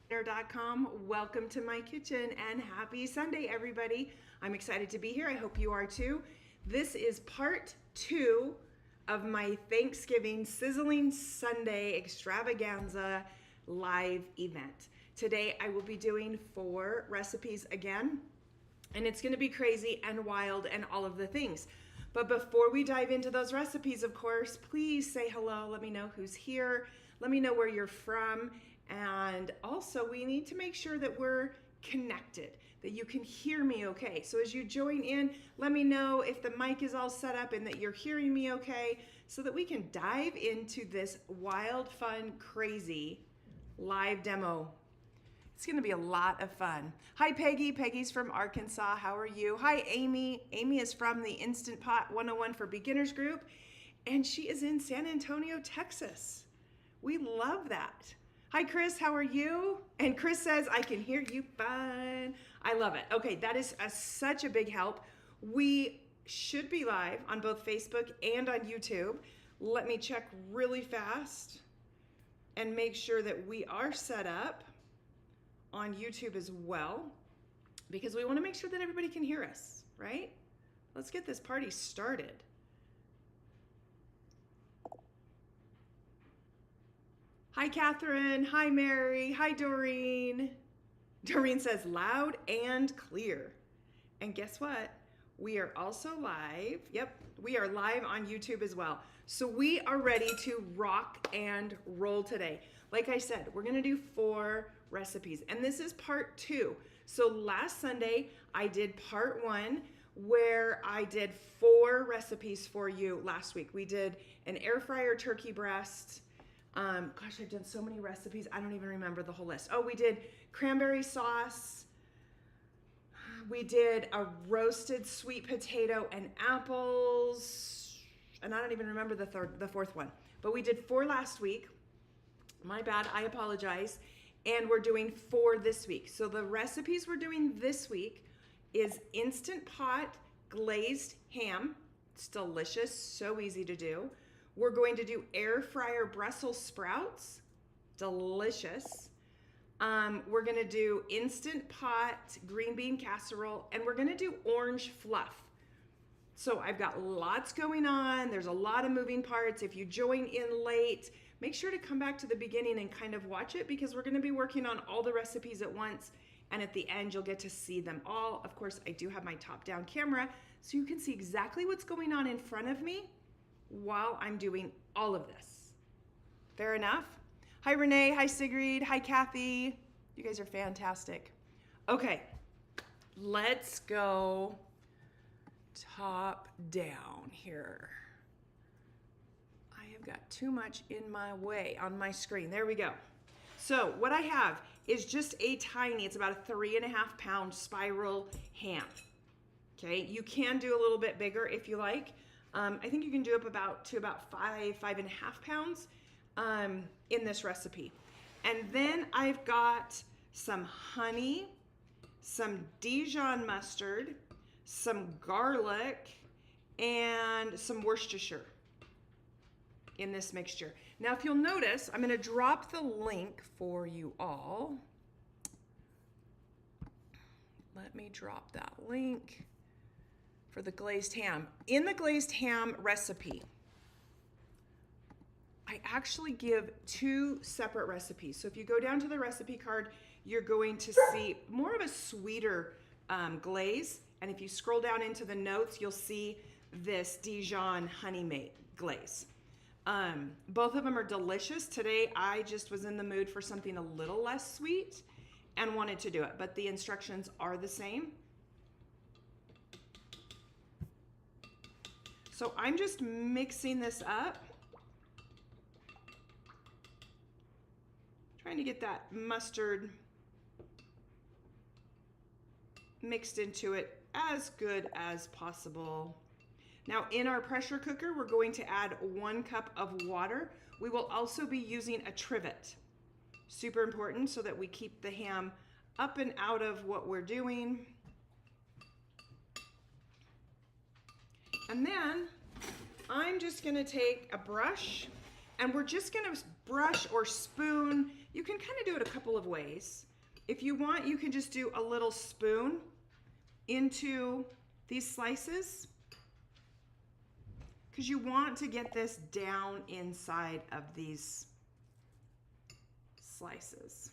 com. Welcome to my kitchen and happy Sunday, everybody. I'm excited to be here. I hope you are too. This is part 2 of my Thanksgiving Sizzling Sunday extravaganza live event. Today I will be doing 4 recipes again, and it's going to be crazy and wild and all of the things. But before we dive into those recipes, of course, please say hello. Let me know who's here. Let me know where you're from. And also, we need to make sure that we're connected, that you can hear me okay. So as you join in, let me know if the mic is all set up and that you're hearing me okay, so that we can dive into this wild, fun, crazy live demo. It's gonna be a lot of fun. Hi, Peggy. Peggy's from Arkansas. How are you? Hi, Amy. Amy is from the Instant Pot 101 for Beginners group, and she is in San Antonio, Texas. We love that. Hi, Chris. How are you? And Chris says, I can hear you fine. I love it. Okay, that is such a big help. We should be live on both Facebook and on YouTube. Let me check really fast and make sure that we are set up on YouTube as well, because we want to make sure that everybody can hear us, right? Let's get this party started. Hi, Catherine. Hi, Mary. Hi, Doreen. Doreen says loud and clear. And guess what? We are also live. Yep, we are live on YouTube as well. So we are ready to rock and roll today. Like I said, we're gonna do 4 recipes, and this is part 2. So last Sunday, I did part 1, where I did 4 recipes for you last week. We did an air fryer turkey breast. Gosh, I've done so many recipes, I don't even remember the whole list. Oh, we did cranberry sauce. We did a roasted sweet potato and apples. And I don't even remember the 4th one. But we did 4 last week. My bad, I apologize. And we're doing 4 this week. So the recipes we're doing this week is Instant Pot Glazed Ham. It's delicious, so easy to do. We're going to do air fryer Brussels sprouts. Delicious. We're gonna do Instant Pot green bean casserole, and we're gonna do orange fluff. So I've got lots going on. There's a lot of moving parts. If you join in late, make sure to come back to the beginning and kind of watch it, because we're gonna be working on all the recipes at once, and at the end you'll get to see them all. Of course, I do have my top-down camera, so you can see exactly what's going on in front of me while I'm doing all of this. Fair enough? Hi, Renee. Hi, Sigrid. Hi, Kathy. You guys are fantastic. Okay, let's go top down here. I have got too much in my way on my screen. There we go. So what I have is just a tiny, it's about a 3.5 pound spiral ham. Okay, you can do a little bit bigger if you like. I think you can do up about 5.5 pounds in this recipe. And then I've got some honey, some Dijon mustard, some garlic, and some Worcestershire in this mixture. Now, if you'll notice, I'm gonna drop the link for you all. Let me drop that link for the glazed ham. In the glazed ham recipe, I actually give 2 separate recipes. So if you go down to the recipe card, you're going to see more of a sweeter glaze. And if you scroll down into the notes, you'll see this Dijon honey glaze. Both of them are delicious. Today, I just was in the mood for something a little less sweet and wanted to do it, but the instructions are the same. So I'm just mixing this up, trying to get that mustard mixed into it as good as possible. Now in our pressure cooker, we're going to add 1 cup of water. We will also be using a trivet. Super important so that we keep the ham up and out of what we're doing. And then I'm just gonna take a brush, and we're just gonna brush or spoon You can kind of do it a couple of ways. If you want, you can just do a little spoon into these slices because you want to get this down inside of these slices.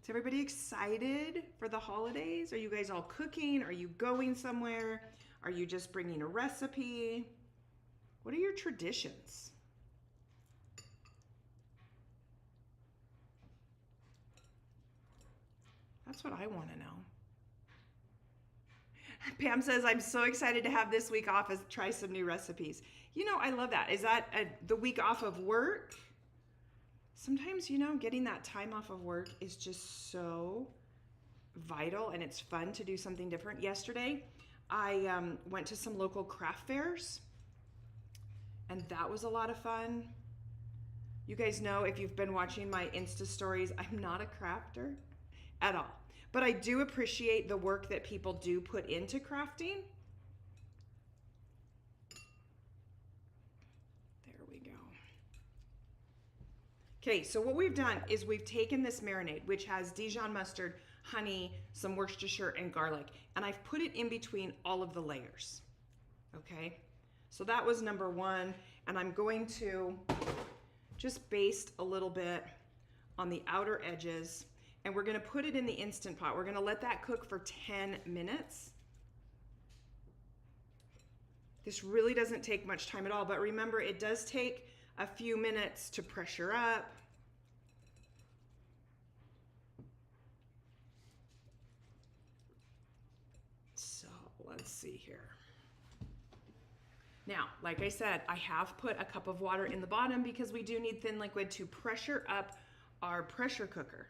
Is everybody excited for the holidays? Are you guys all cooking? Are you going somewhere? Are you just bringing a recipe? What are your traditions? That's what I want to know. Pam says, I'm so excited to have this week off as try some new recipes. You know, I love that. Is that the week off of work? Sometimes, you know, getting that time off of work is just so vital, and it's fun to do something different. Yesterday, I went to some local craft fairs, and that was a lot of fun. You guys know, if you've been watching my Insta stories, I'm not a crafter at all, but I do appreciate the work that people do put into crafting. Okay, so what we've done is we've taken this marinade, which has Dijon mustard, honey, some Worcestershire, and garlic, and I've put it in between all of the layers, okay? So that was number one, and I'm going to just baste a little bit on the outer edges, and we're gonna put it in the Instant Pot. We're gonna let that cook for 10 minutes. This really doesn't take much time at all, but remember, it does take a few minutes to pressure up. So let's see here. Now, like I said, I have put a cup of water in the bottom because we do need thin liquid to pressure up our pressure cooker.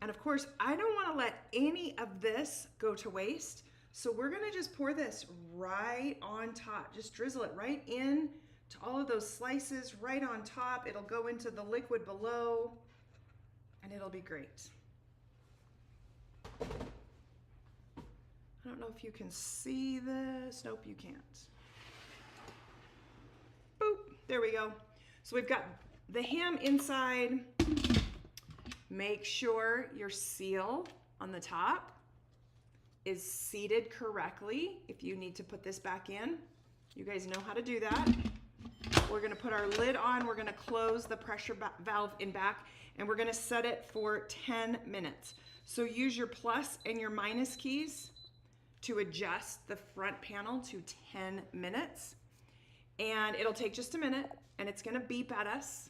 And of course, I don't want to let any of this go to waste. So we're gonna just pour this right on top. Just drizzle it right in to all of those slices right on top. It'll go into the liquid below and it'll be great. I don't know if you can see this. Nope, you can't. Boop, there we go. So we've got the ham inside. Make sure your seal on the top is seated correctly. If you need to put this back in, you guys know how to do that. We're gonna put our lid on, we're gonna close the pressure valve in back, and we're gonna set it for 10 minutes. So use your plus and your minus keys to adjust the front panel to 10 minutes. And it'll take just a minute, and it's gonna beep at us.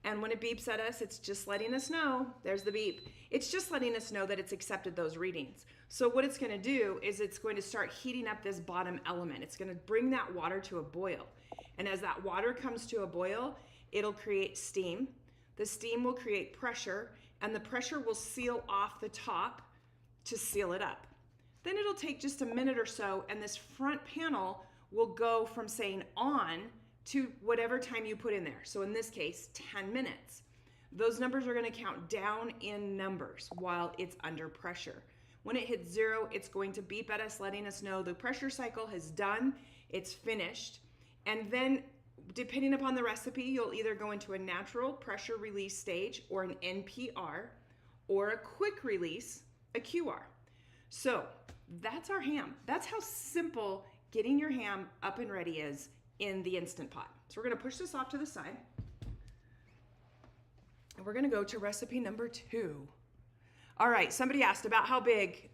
And when it beeps at us, it's just letting us know, there's the beep. It's just letting us know that it's accepted those readings. So what it's gonna do is it's going to start heating up this bottom element. It's gonna bring that water to a boil. And as that water comes to a boil, it'll create steam. The steam will create pressure, and the pressure will seal off the top to seal it up. Then it'll take just a minute or so, and this front panel will go from saying on to whatever time you put in there. So in this case, 10 minutes. Those numbers are gonna count down in numbers while it's under pressure. When it hits 0, it's going to beep at us, letting us know the pressure cycle has done, it's finished. And then, depending upon the recipe, you'll either go into a natural pressure release stage, or an NPR, or a quick release, a QR. So that's our ham. That's how simple getting your ham up and ready is in the Instant Pot. So we're gonna push this off to the side. And we're gonna go to recipe number 2. All right, somebody asked about how big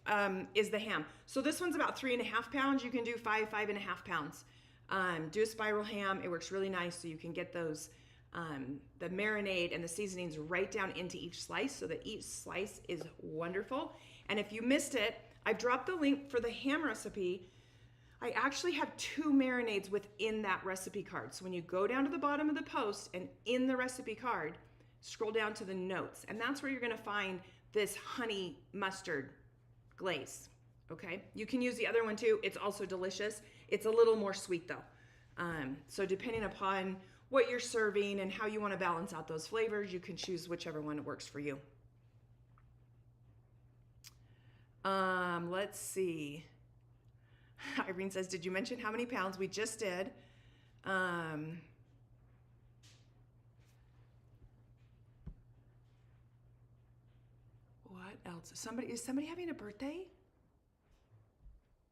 is the ham. So this one's about 3.5 pounds. You can do 5.5 pounds. Do a spiral ham. It works really nice, so you can get those, the marinade and the seasonings right down into each slice, so that each slice is wonderful. And if you missed it, I've dropped the link for the ham recipe. I actually have 2 marinades within that recipe card. So when you go down to the bottom of the post and in the recipe card, scroll down to the notes, and that's where you're gonna find this honey mustard glaze, Okay, you can use the other one too. It's also delicious. It's a little more sweet though. So depending upon what you're serving and how you want to balance out those flavors, you can choose whichever one works for you. Let's see. Irene says, did you mention how many pounds? We just did. What else? Is somebody having a birthday?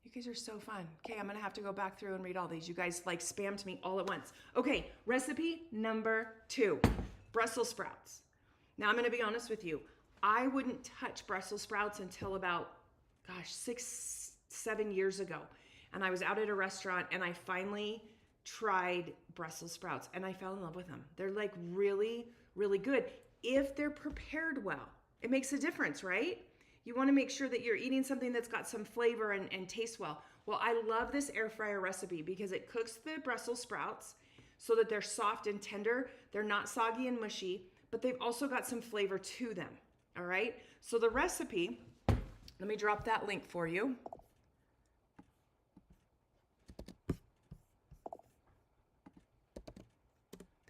You guys are so fun. Okay, I'm gonna have to go back through and read all these. You guys like spammed me all at once. Okay, recipe number 2, Brussels sprouts. Now I'm gonna be honest with you. I wouldn't touch Brussels sprouts until about, 6-7 years ago. And I was out at a restaurant and I finally tried Brussels sprouts and I fell in love with them. They're like really, really good if they're prepared well. It makes a difference, right? You want to make sure that you're eating something that's got some flavor and tastes well. Well, I love this air fryer recipe because it cooks the Brussels sprouts so that they're soft and tender. They're not soggy and mushy, but they've also got some flavor to them. All right. So the recipe, let me drop that link for you.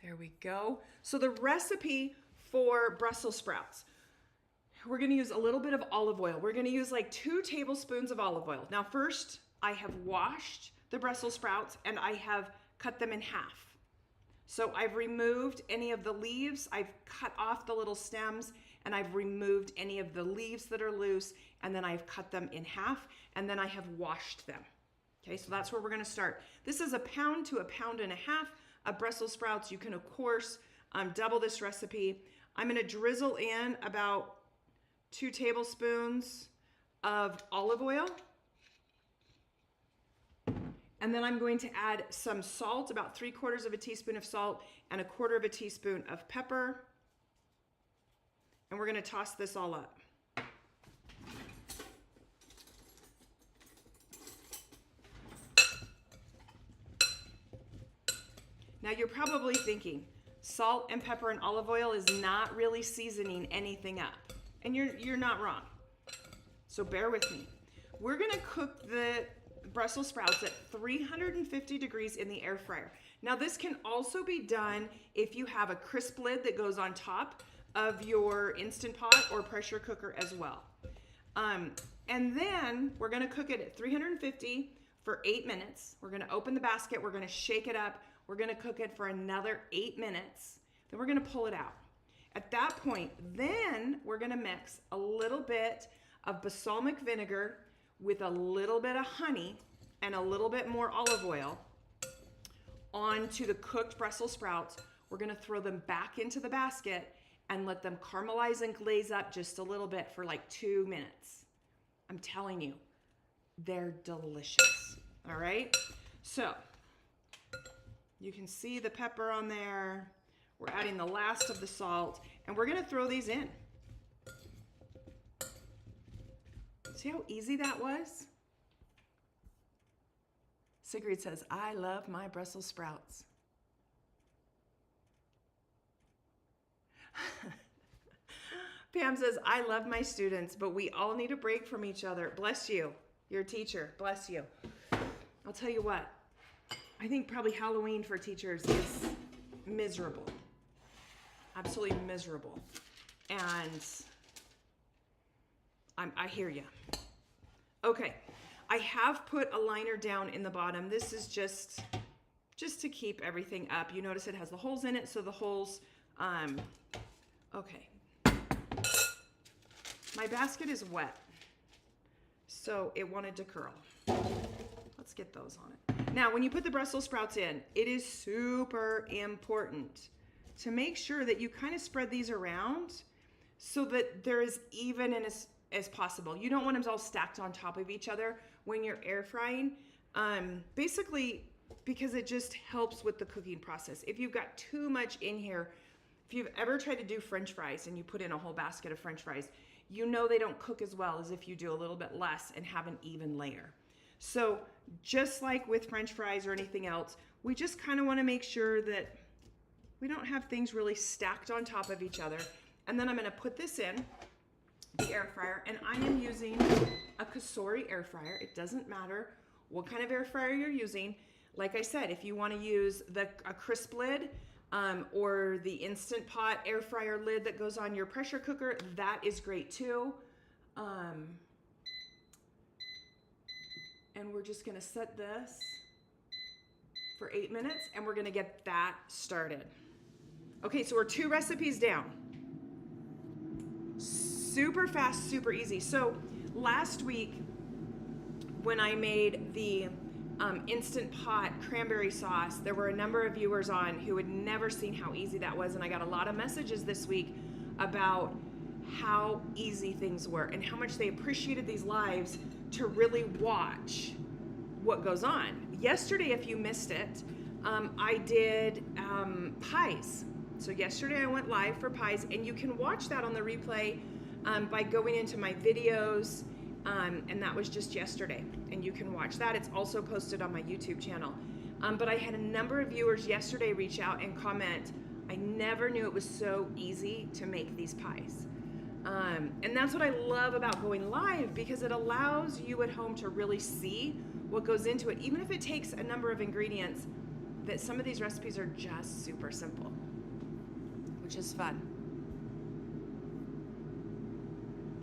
There we go. So the recipe for Brussels sprouts, we're going to use a little bit of olive oil. We're going to use like 2 tablespoons of olive oil. Now, first, I have washed the Brussels sprouts and I have cut them in half. So I've removed any of the leaves. I've cut off the little stems and I've removed any of the leaves that are loose, and then I've cut them in half and then I have washed them. Okay, so that's where we're going to start. This is 1 pound to 1.5 pounds of Brussels sprouts. You can, of course, double this recipe. I'm going to drizzle in about 2 tablespoons of olive oil. And then I'm going to add some salt, about 3/4 teaspoon of salt and 1/4 teaspoon of pepper. And we're going to toss this all up. Now you're probably thinking, salt and pepper and olive oil is not really seasoning anything up. And you're not wrong. So bear with me. We're going to cook the Brussels sprouts at 350 degrees in the air fryer. Now this can also be done if you have a crisp lid that goes on top of your Instant Pot or pressure cooker as well. And then we're going to cook it at 350 for 8 minutes. We're going to open the basket. We're going to shake it up. We're going to cook it for another 8 minutes. Then we're going to pull it out. At that point, then we're going to mix a little bit of balsamic vinegar with a little bit of honey and a little bit more olive oil onto the cooked Brussels sprouts. We're going to throw them back into the basket and let them caramelize and glaze up just a little bit for like 2 minutes. I'm telling you, they're delicious. All right. So you can see the pepper on there. We're adding the last of the salt and we're going to throw these in. See how easy that was? Sigrid says, I love my Brussels sprouts. Pam says, I love my students, but we all need a break from each other. Bless you. You're a teacher. Bless you. I'll tell you what. I think probably Halloween for teachers is miserable. Absolutely miserable. And I hear you. Okay, I have put a liner down in the bottom. This is just to keep everything up. You notice it has the holes in it, so the holes, okay. My basket is wet, so it wanted to curl. Let's get those on it. Now, when you put the Brussels sprouts in, it is super important to make sure that you kind of spread these around so that they're as even and as possible. You don't want them all stacked on top of each other when you're air frying, basically because it just helps with the cooking process. If you've got too much in here, if you've ever tried to do French fries and you put in a whole basket of French fries, you know they don't cook as well as if you do a little bit less and have an even layer. So just like with French fries or anything else, we just kind of want to make sure that we don't have things really stacked on top of each other. And then I'm going to put this in. the air fryer, and I am using a Casserole air fryer. It doesn't matter what kind of air fryer you're using. Like I said, if you want to use a crisp lid or the Instant Pot air fryer lid that goes on your pressure cooker, that is great too. And we're just gonna set this for 8 minutes and we're gonna get that started. Okay, so we're 2 recipes down. Super fast, super easy. So last week when I made the Instant Pot cranberry sauce, there were a number of viewers on who had never seen how easy that was, and I got a lot of messages this week about how easy things were and how much they appreciated these lives to really watch what goes on. Yesterday, if you missed it, I did pies. So yesterday I went live for pies, and you can watch that on the replay by going into my videos, and that was just yesterday, and you can watch that. It's also posted on my YouTube channel. But I had a number of viewers yesterday reach out and comment, I never knew it was so easy to make these pies. And that's what I love about going live, because it allows you at home to really see what goes into it, even if it takes a number of ingredients. That some of these recipes are just super simple, which is fun.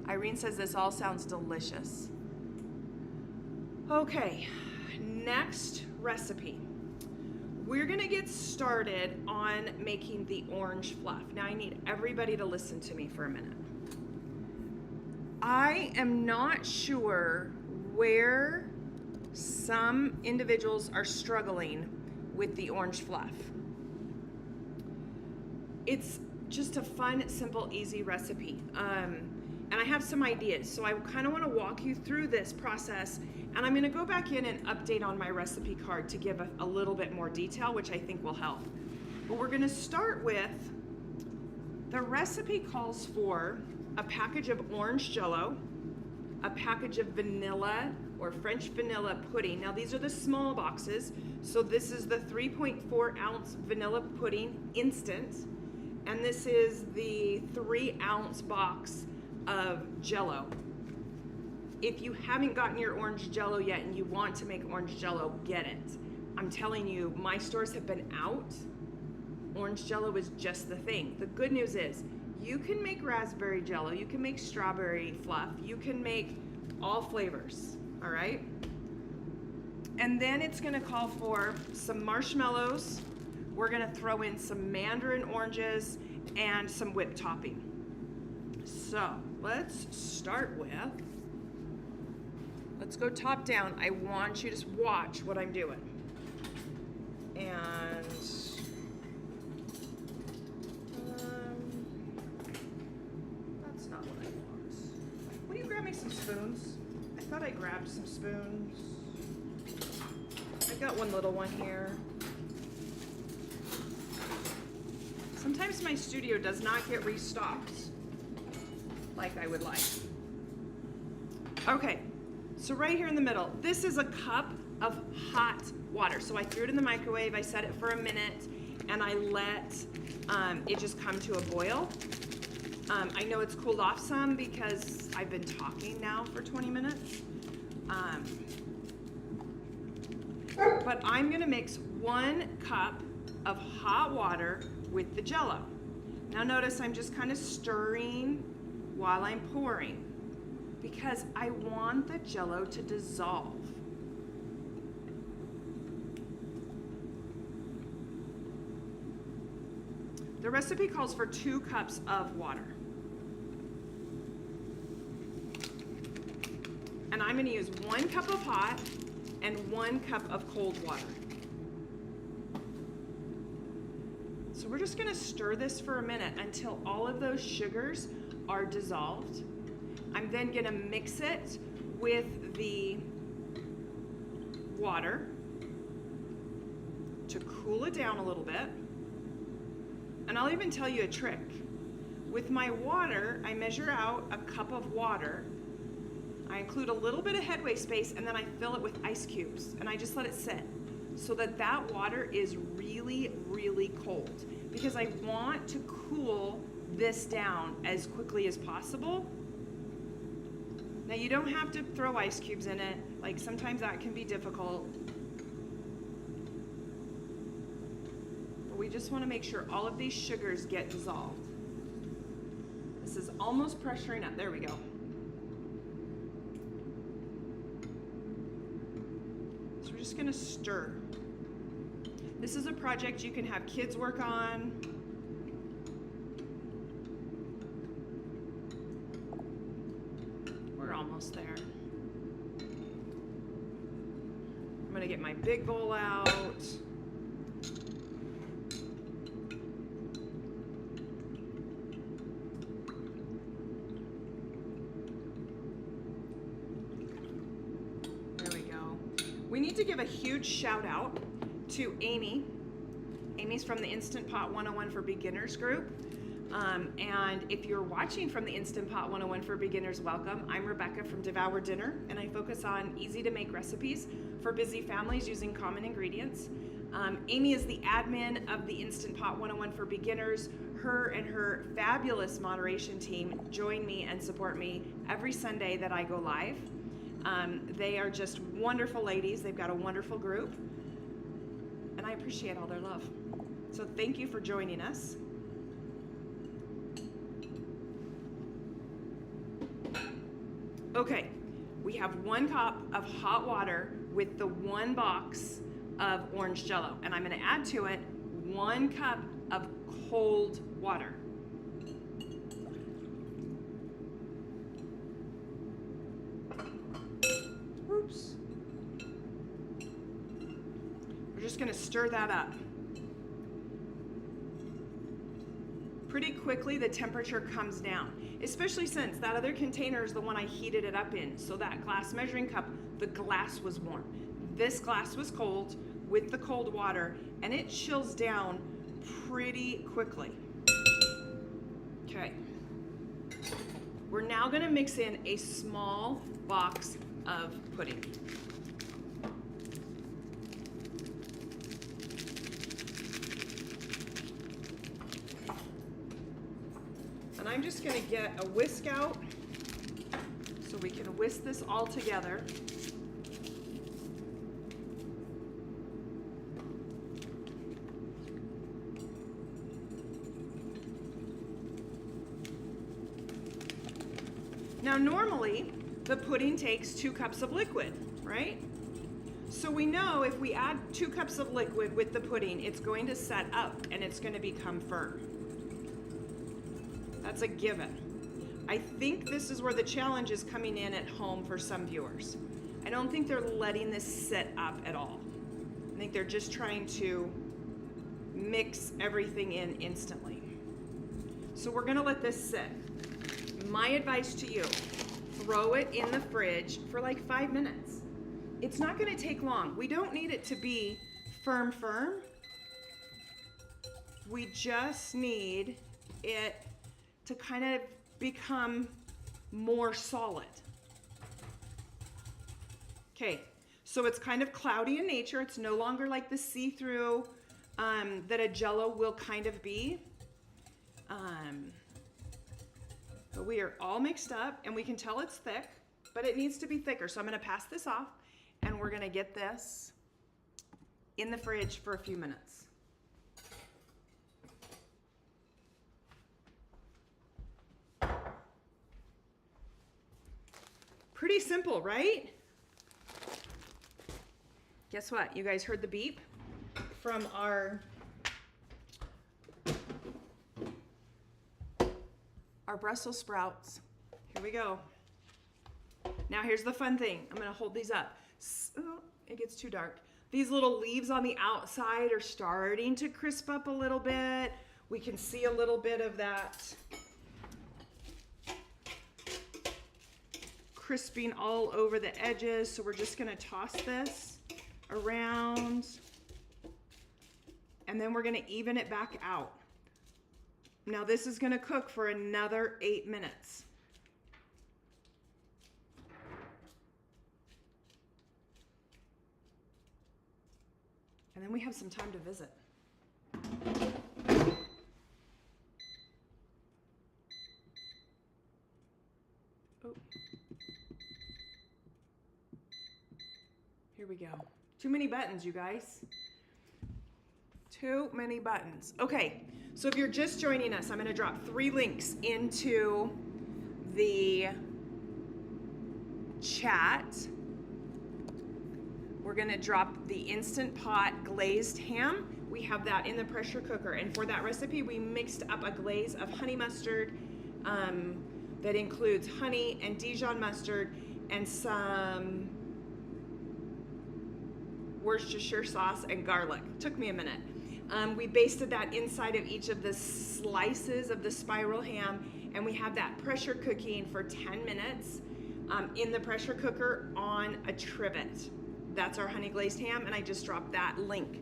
Irene says this all sounds delicious. Okay, next recipe. We're gonna get started on making the orange fluff. Now I need everybody to listen to me for a minute. I am not sure where some individuals are struggling with the orange fluff. It's just a fun, simple, easy recipe. And I have some ideas. So I kind of want to walk you through this process, and I'm going to go back in and update on my recipe card to give a little bit more detail, which I think will help. But we're going to start with, the recipe calls for a package of orange Jell-O, a package of vanilla or French vanilla pudding. Now these are the small boxes. So this is the 3.4 ounce vanilla pudding instant, and this is the 3 ounce box of Jell-O. If you haven't gotten your orange Jell-O yet and you want to make orange Jell-O, get it. I'm telling you, my stores have been out. Orange Jell-O is just the thing. The good news is you can make raspberry Jell-O, you can make strawberry fluff, you can make all flavors, all right? And then it's gonna call for some marshmallows. We're gonna throw in some mandarin oranges and some whipped topping. So let's start with, let's go top down. I want you to watch what I'm doing. And that's not what I want. Will you grab me some spoons? I thought I grabbed some spoons. I got one little one here. Sometimes my studio does not get restocked like I would like. Okay, so right here in the middle, this is a cup of hot water. So I threw it in the microwave, I set it for a minute, and I let it just come to a boil. I know it's cooled off some because I've been talking now for 20 minutes. But I'm gonna mix 1 cup of hot water with the Jell-O. Now notice I'm just kind of stirring while I'm pouring because I want the Jell-O to dissolve. The recipe calls for 2 cups of water. And I'm gonna use 1 cup of hot and 1 cup of cold water. So we're just gonna stir this for a minute until all of those sugars are dissolved. I'm then gonna mix it with the water to cool it down a little bit. And I'll even tell you a trick. With my water, I measure out a cup of water. I include a little bit of headway space, and then I fill it with ice cubes, and I just let it sit so that that water is really, really cold, because I want to cool this down as quickly as possible Now you don't have to throw ice cubes in it. Like sometimes that can be difficult. But we just want to make sure all of these sugars get dissolved. This is almost pressuring up. There we go. So we're just going to stir. This is a project you can have kids work on. We're almost there. I'm going to get my big bowl out. We need to give a huge shout out to Amy. Amy's from the Instant Pot 101 for Beginners group. And if you're watching from the Instant Pot 101 for Beginners, welcome. I'm Rebecca from Devour Dinner, and I focus on easy to make recipes for busy families using common ingredients. Amy is the admin of the Instant Pot 101 for Beginners. Her and her fabulous moderation team join me and support me every Sunday that I go live. They are just wonderful ladies. They've got a wonderful group, and I appreciate all their love. So thank you for joining us. Okay, we have 1 cup of hot water with the 1 box of orange Jell-O, and I'm going to add to it 1 cup of cold water. Oops. We're just going to stir that up. Pretty quickly the temperature comes down, especially since that other container is the one I heated it up in. So that glass measuring cup, the glass was warm. This glass was cold with the cold water, and it chills down pretty quickly. Okay. We're now going to mix in a small box of pudding. And I'm just going to get a whisk out so we can whisk this all together. Now normally the pudding takes 2 cups of liquid, right? So we know if we add 2 cups of liquid with the pudding, it's going to set up and it's going to become firm. That's a given. I think this is where the challenge is coming in at home for some viewers. I don't think they're letting this sit up at all. I think they're just trying to mix everything in instantly. So we're going to let this sit. My advice to you, throw it in the fridge for like 5 minutes. It's not going to take long. We don't need it to be firm. We just need it to kind of become more solid. Okay, so it's kind of cloudy in nature. It's no longer like the see-through that a Jell-O will kind of be. But we are all mixed up, and we can tell it's thick, but it needs to be thicker. So I'm going to pass this off, and we're going to get this in the fridge for a few minutes. Pretty simple, right? Guess what? You guys heard the beep from our Brussels sprouts. Here we go. Now here's the fun thing. I'm going to hold these up. Oh, it gets too dark. These little leaves on the outside are starting to crisp up a little bit. We can see a little bit of that crisping all over the edges. So we're just going to toss this around, and then we're going to even it back out. Now this is going to cook for another 8 minutes. And then we have some time to visit. Oh. we go. Too many buttons, you guys. Too many buttons. Okay, so if you're just joining us, I'm going to drop 3 links into the chat. We're going to drop the Instant Pot Glazed Ham. We have that in the pressure cooker. And for that recipe, we mixed up a glaze of honey mustard that includes honey and Dijon mustard and some Worcestershire sauce and garlic. Took me a minute. We basted that inside of each of the slices of the spiral ham, and we have that pressure cooking for 10 minutes in the pressure cooker on a trivet. That's our honey glazed ham, and I just dropped that link.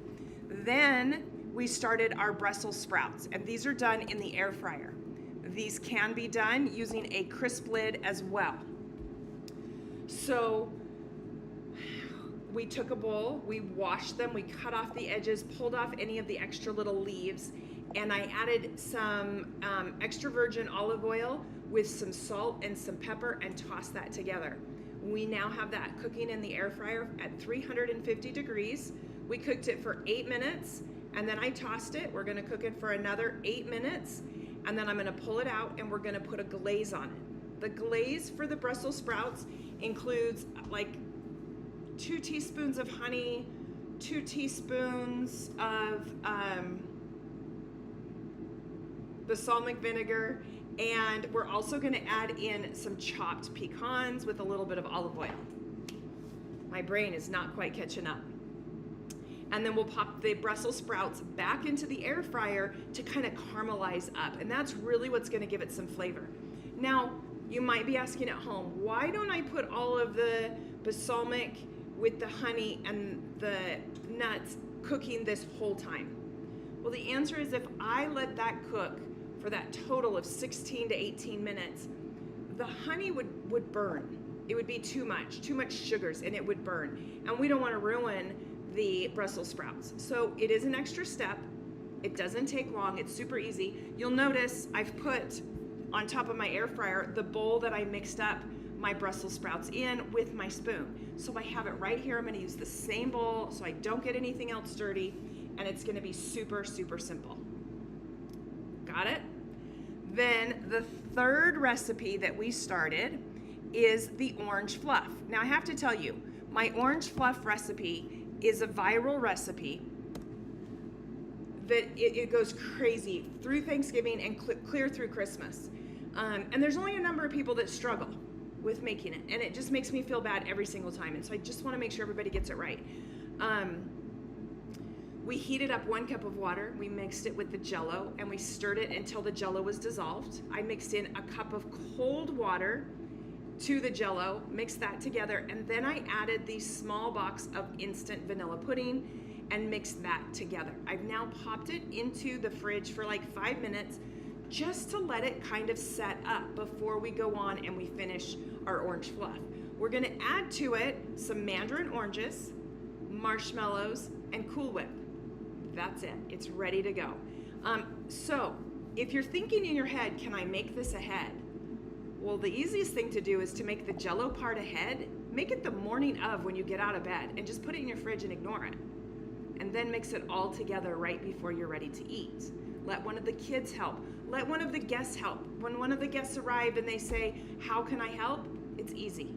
Then we started our Brussels sprouts, and these are done in the air fryer. These can be done using a crisp lid as well. So we took a bowl, we washed them, we cut off the edges, pulled off any of the extra little leaves, and I added some extra virgin olive oil with some salt and some pepper and tossed that together. We now have that cooking in the air fryer at 350 degrees. We cooked it for 8 minutes, and then I tossed it. We're gonna cook it for another 8 minutes, and then I'm gonna pull it out and we're gonna put a glaze on it. The glaze for the Brussels sprouts includes like 2 teaspoons of honey, 2 teaspoons of balsamic vinegar, and we're also going to add in some chopped pecans with a little bit of olive oil. My brain is not quite catching up. And then we'll pop the Brussels sprouts back into the air fryer to kind of caramelize up, and that's really what's going to give it some flavor. Now, you might be asking at home, why don't I put all of the balsamic with the honey and the nuts cooking this whole time? Well, the answer is if I let that cook for that total of 16 to 18 minutes, the honey would burn. It would be too much sugars, and it would burn. And we don't want to ruin the Brussels sprouts. So it is an extra step. It doesn't take long. It's super easy. You'll notice I've put on top of my air fryer the bowl that I mixed up my Brussels sprouts in with my spoon. So I have it right here. I'm going to use the same bowl so I don't get anything else dirty, and it's going to be super, super simple. Got it? Then the third recipe that we started is the orange fluff. Now I have to tell you, my orange fluff recipe is a viral recipe that it goes crazy through Thanksgiving and clear through Christmas. And there's only a number of people that struggle with making it, and it just makes me feel bad every single time. And so I just want to make sure everybody gets it right. We heated up 1 cup of water, we mixed it with the Jell-O, and we stirred it until the Jell-O was dissolved. I mixed in a cup of cold water to the Jell-O, mixed that together, and then I added the small box of instant vanilla pudding and mixed that together. I've now popped it into the fridge for like 5 minutes just to let it kind of set up before we go on and we finish our orange fluff. We're gonna add to it some mandarin oranges, marshmallows, and Cool Whip. That's it, it's ready to go. So if you're thinking in your head, can I make this ahead? Well, the easiest thing to do is to make the Jell-O part ahead. Make it the morning of when you get out of bed and just put it in your fridge and ignore it. And then mix it all together right before you're ready to eat. Let one of the kids help. Let one of the guests help. When one of the guests arrive and they say, how can I help? It's easy.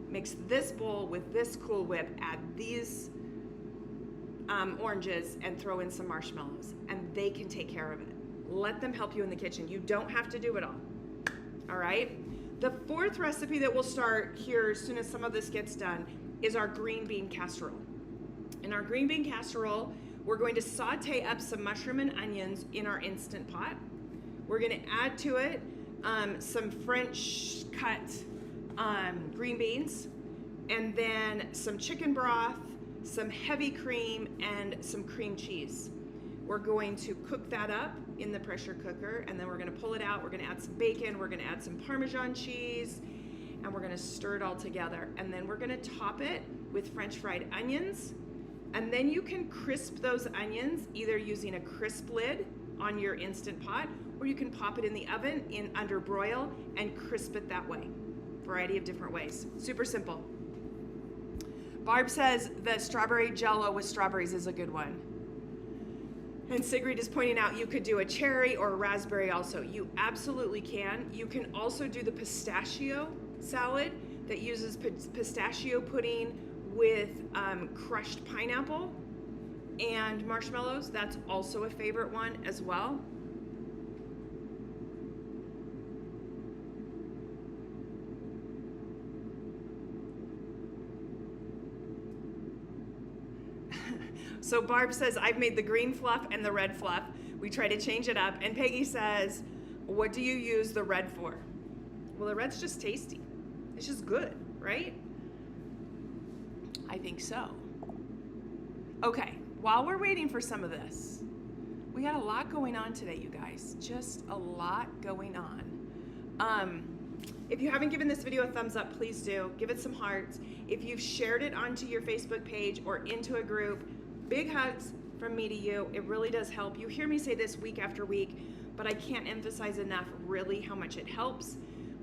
Mix this bowl with this Cool Whip, add these oranges, and throw in some marshmallows, and they can take care of it. Let them help you in the kitchen. You don't have to do it all. All right? The fourth recipe that we'll start here as soon as some of this gets done is our green bean casserole. In our green bean casserole, we're going to saute up some mushroom and onions in our Instant Pot. We're going to add to it some French cut green beans, and then some chicken broth, some heavy cream, and some cream cheese. We're going to cook that up in the pressure cooker, and then we're going to pull it out. We're going to add some bacon, we're going to add some Parmesan cheese, and we're going to stir it all together. And then we're going to top it with French fried onions. And then you can crisp those onions either using a crisp lid on your Instant Pot, or you can pop it in the oven under broil and crisp it that way. Variety of different ways. Super simple. Barb says the strawberry jello with strawberries is a good one. And Sigrid is pointing out you could do a cherry or a raspberry also. You absolutely can. You can also do the pistachio salad that uses pistachio pudding with crushed pineapple and marshmallows. That's also a favorite one as well. So Barb says, I've made the green fluff and the red fluff. We try to change it up. And Peggy says, what do you use the red for? Well, the red's just tasty. It's just good, right? I think so. Okay, while we're waiting for some of this, we got a lot going on today, you guys. Just a lot going on. If you haven't given this video a thumbs up, please do. Give it some hearts. If you've shared it onto your Facebook page or into a group, big hugs from me to you. It really does help. You hear me say this week after week, but I can't emphasize enough really how much it helps.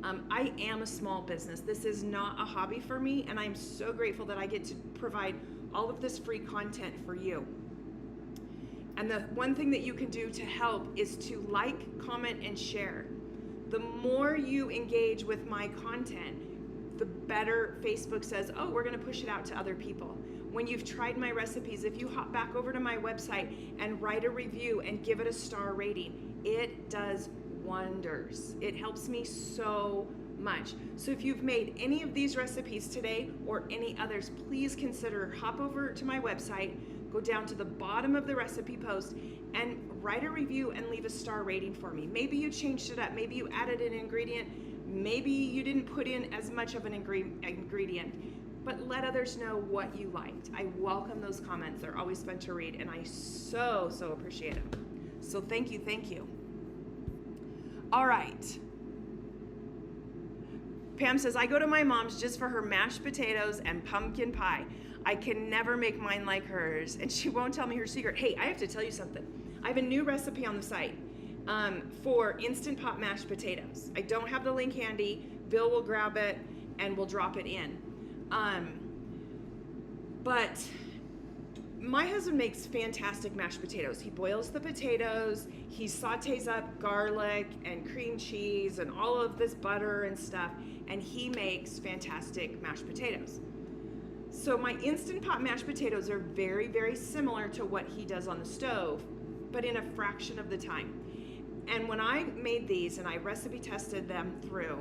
I am a small business. This is not a hobby for me, and I'm so grateful that I get to provide all of this free content for you. And the one thing that you can do to help is to like, comment, and share. The more you engage with my content, the better Facebook says, oh, we're gonna push it out to other people. When you've tried my recipes, if you hop back over to my website and write a review and give it a star rating, it does wonders. It helps me so much. So if you've made any of these recipes today or any others, please consider hop over to my website, go down to the bottom of the recipe post and write a review and leave a star rating for me. Maybe you changed it up, maybe you added an ingredient, maybe you didn't put in as much of an ingredient, but let others know what you liked. I welcome those comments. They're always fun to read, and I so appreciate them. So thank you, thank you. All right. Pam says, I go to my mom's just for her mashed potatoes and pumpkin pie. I can never make mine like hers, and she won't tell me her secret. Hey, I have to tell you something. I have a new recipe on the site for Instant Pot mashed potatoes. I don't have the link handy. Bill will grab it, and we'll drop it in. But my husband makes fantastic mashed potatoes. He boils the potatoes, he sautés up garlic and cream cheese and all of this butter and stuff, and he makes fantastic mashed potatoes. So my Instant Pot mashed potatoes are very similar to what he does on the stove, but in a fraction of the time. And when I made these and I recipe tested them through,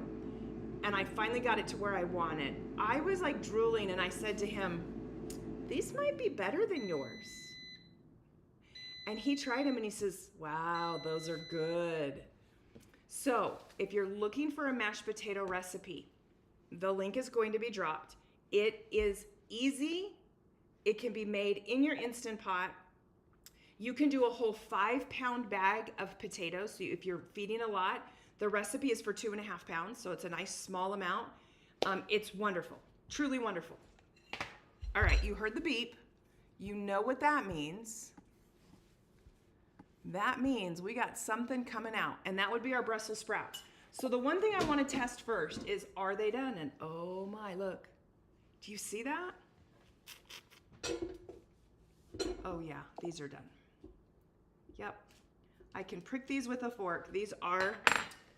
and I finally got it to where I wanted, I was like drooling, and I said to him, these might be better than yours. And he tried them and he says, wow, those are good. So if you're looking for a mashed potato recipe, the link is going to be dropped. It is easy. It can be made in your Instant Pot. You can do a whole 5-pound bag of potatoes. So if you're feeding a lot, the recipe is for 2.5 pounds. So it's a nice small amount. It's wonderful, truly wonderful. All right, you heard the beep. You know what that means. That means we got something coming out, and that would be our Brussels sprouts. So the one thing I want to test first is, are they done? And oh my, look. Do you see that? Oh yeah, these are done. Yep. I can prick these with a fork. These are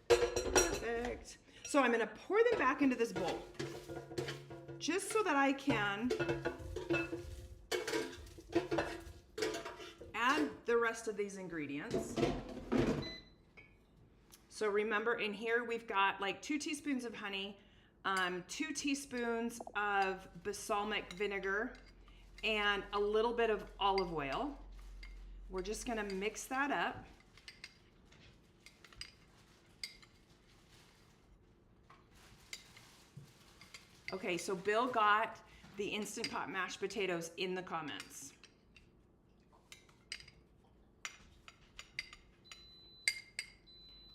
perfect. So I'm gonna pour them back into this bowl, just so that I can add the rest of these ingredients. So remember, in here we've got like 2 teaspoons of honey, 2 teaspoons of balsamic vinegar, and a little bit of olive oil. We're just gonna mix that up. Okay, so Bill got the Instant Pot mashed potatoes in the comments.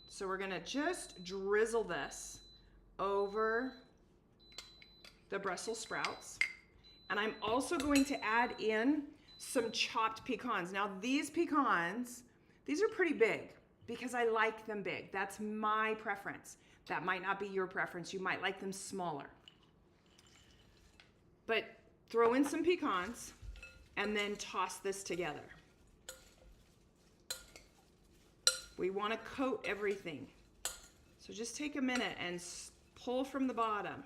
So we're gonna just drizzle this over the Brussels sprouts. And I'm also going to add in some chopped pecans. Now these pecans, these are pretty big because I like them big. That's my preference. That might not be your preference. You might like them smaller. But throw in some pecans, and then toss this together. We want to coat everything. So just take a minute and pull from the bottom.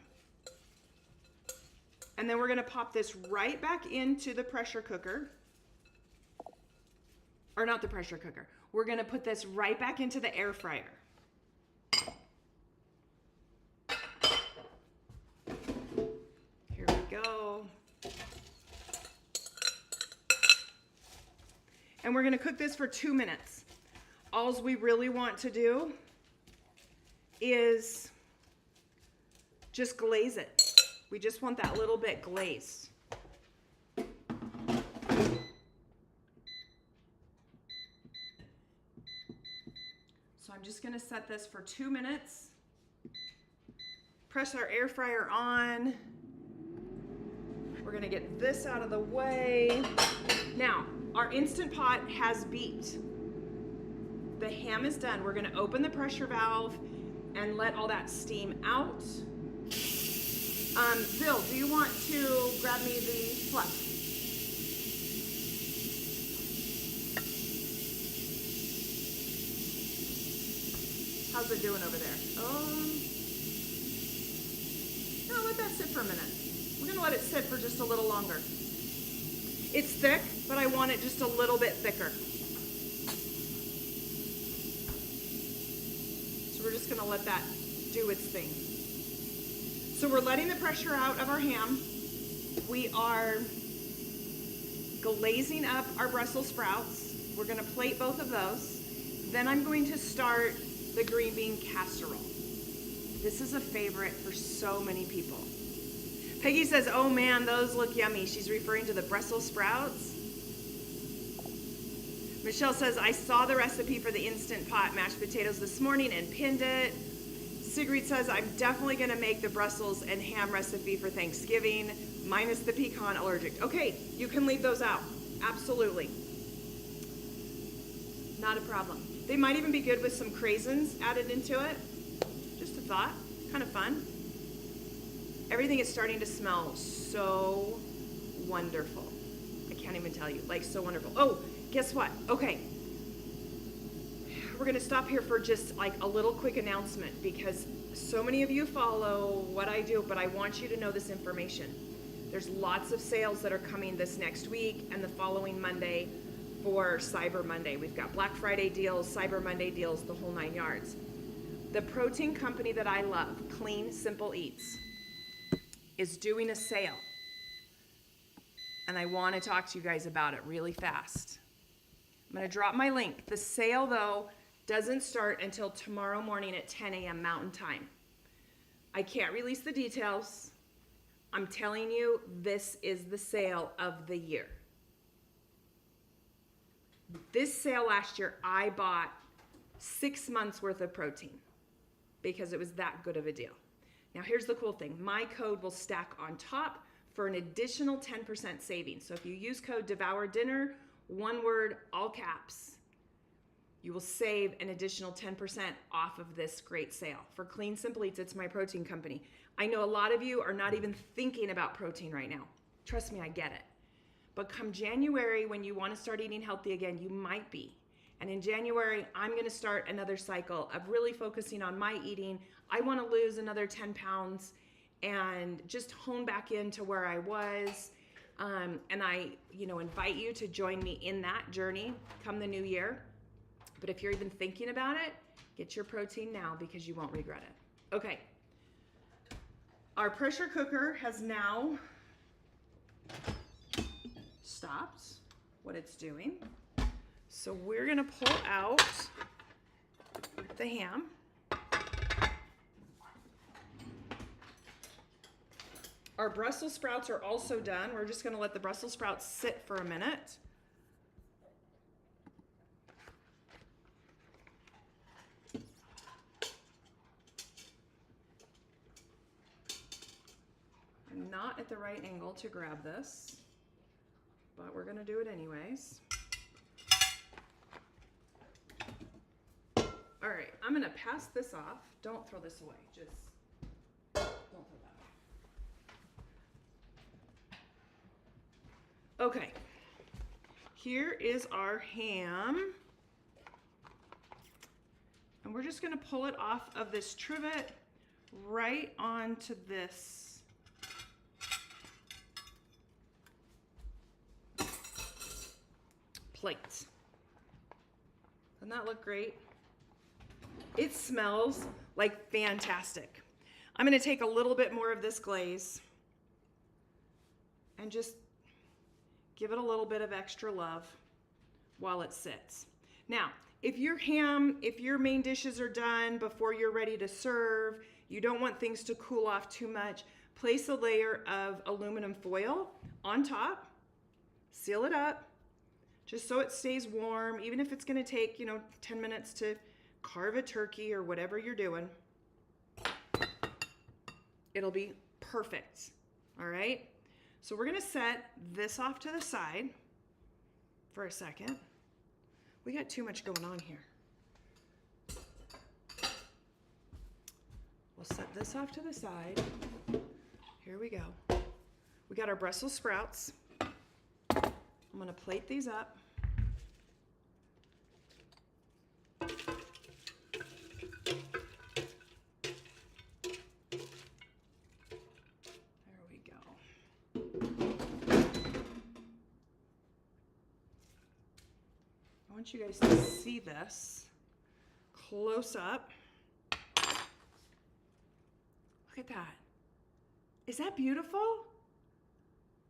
And then we're going to pop this right back into the pressure cooker. Or not the pressure cooker. We're going to put this right back into the air fryer. Here we go. And we're going to cook this for 2 minutes. All we really want to do is just glaze it. We just want that little bit glazed. So I'm just going to set this for 2 minutes. Press our air fryer on. We're going to get this out of the way. Now, our Instant Pot has beeped. The ham is done. We're going to open the pressure valve and let all that steam out. Bill, do you want to grab me the fluff? How's it doing over there? No, let that sit for a minute. We're going to let it sit for just a little longer. It's thick, but I want it just a little bit thicker. So we're just going to let that do its thing. So we're letting the pressure out of our ham. We are glazing up our Brussels sprouts. We're going to plate both of those. Then I'm going to start the green bean casserole. This is a favorite for so many people. Peggy says, oh man, those look yummy. She's referring to the Brussels sprouts. Michelle says, I saw the recipe for the Instant Pot mashed potatoes this morning and pinned it. Sigrid says, I'm definitely going to make the Brussels and ham recipe for Thanksgiving, minus the pecan allergic. Okay, you can leave those out. Absolutely. Not a problem. They might even be good with some craisins added into it. Just a thought. Kind of fun. Everything is starting to smell so wonderful. I can't even tell you. Like, so wonderful. Oh, guess what? Okay. We're going to stop here for just like a little quick announcement because so many of you follow what I do, but I want you to know this information. There's lots of sales that are coming this next week and the following Monday for Cyber Monday. We've got Black Friday deals, Cyber Monday deals, the whole 9 yards. The protein company that I love, Clean Simple Eats, is doing a sale. And I want to talk to you guys about it really fast. I'm going to drop my link. The sale, though, doesn't start until tomorrow morning at 10 a.m. Mountain Time. I can't release the details. I'm telling you, this is the sale of the year. This sale last year, I bought 6 months worth of protein because it was that good of a deal. Now, here's the cool thing. My code will stack on top for an additional 10% savings. So if you use code DEVOURDINNER, one word, all caps, you will save an additional 10% off of this great sale. For Clean Simple Eats, it's my protein company. I know a lot of you are not even thinking about protein right now. Trust me, I get it. But come January, when you want to start eating healthy again, you might be. And in January, I'm going to start another cycle of really focusing on my eating. I want to lose another 10 pounds and just hone back into where I was. And I, invite you to join me in that journey come the new year. But if you're even thinking about it, get your protein now because you won't regret it. Okay. Our pressure cooker has now stopped what it's doing. So we're going to pull out the ham. Our Brussels sprouts are also done. We're just going to let the Brussels sprouts sit for a minute. I'm not at the right angle to grab this, but we're going to do it anyways. All right, I'm going to pass this off. Don't throw this away. Just don't throw that here is our ham. And we're just gonna pull it off of this trivet right onto this plate. Doesn't that look great? It smells like fantastic. I'm gonna take a little bit more of this glaze and just give it a little bit of extra love while it sits. Now, if your main dishes are done before you're ready to serve, you don't want things to cool off too much, place a layer of aluminum foil on top, seal it up, just so it stays warm, even if it's gonna take, 10 minutes to carve a turkey or whatever you're doing. It'll be perfect, all right? So we're gonna set this off to the side for a second. We got too much going on here. We'll set this off to the side. Here we go. We got our Brussels sprouts. I'm gonna plate these up. There we go. I want you guys to see this close up. Look at that. Is that beautiful?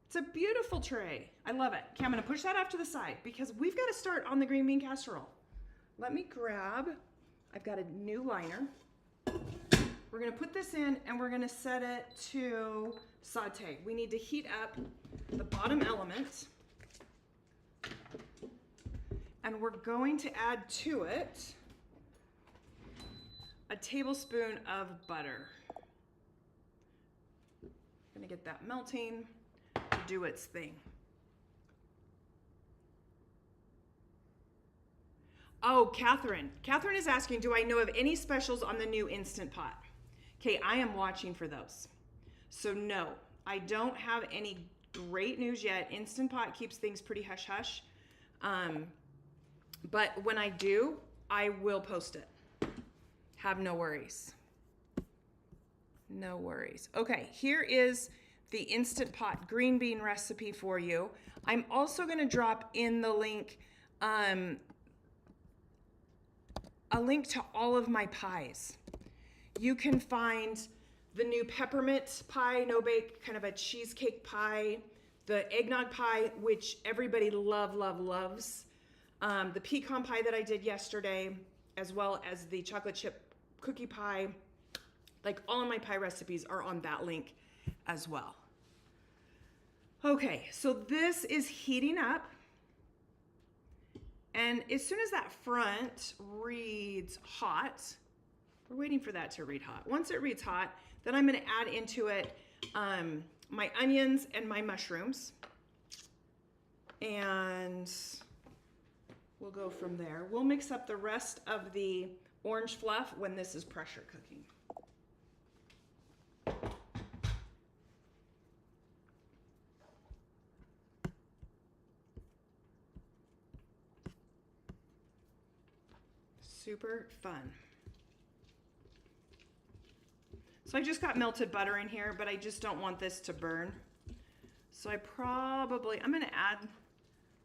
It's a beautiful tray. I love it. Okay, I'm gonna push that off to the side because we've got to start on the green bean casserole. Let me grab, I've got a new liner. We're gonna put this in and we're gonna set it to saute. We need to heat up the bottom element. And we're going to add to it a tablespoon of butter. Gonna get that melting to do its thing. Oh, Catherine. Catherine is asking, do I know of any specials on the new Instant Pot? Okay, I am watching for those. So no, I don't have any great news yet. Instant Pot keeps things pretty hush-hush. But when I do, I will post it. Have no worries. No worries. Okay, here is the Instant Pot green bean recipe for you. I'm also gonna drop in the link, a link to all of my pies. You can find the new peppermint pie, no bake, kind of a cheesecake pie, the eggnog pie, which everybody loves. The pecan pie that I did yesterday, as well as the chocolate chip cookie pie. Like all of my pie recipes are on that link as well. Okay, so this is heating up. And as soon as that front reads hot, we're waiting for that to read hot. Once it reads hot, then I'm gonna add into it my onions and my mushrooms. And we'll go from there. We'll mix up the rest of the orange fluff when this is pressure cooking. Super fun. So I just got melted butter in here, but I just don't want this to burn. So I'm gonna add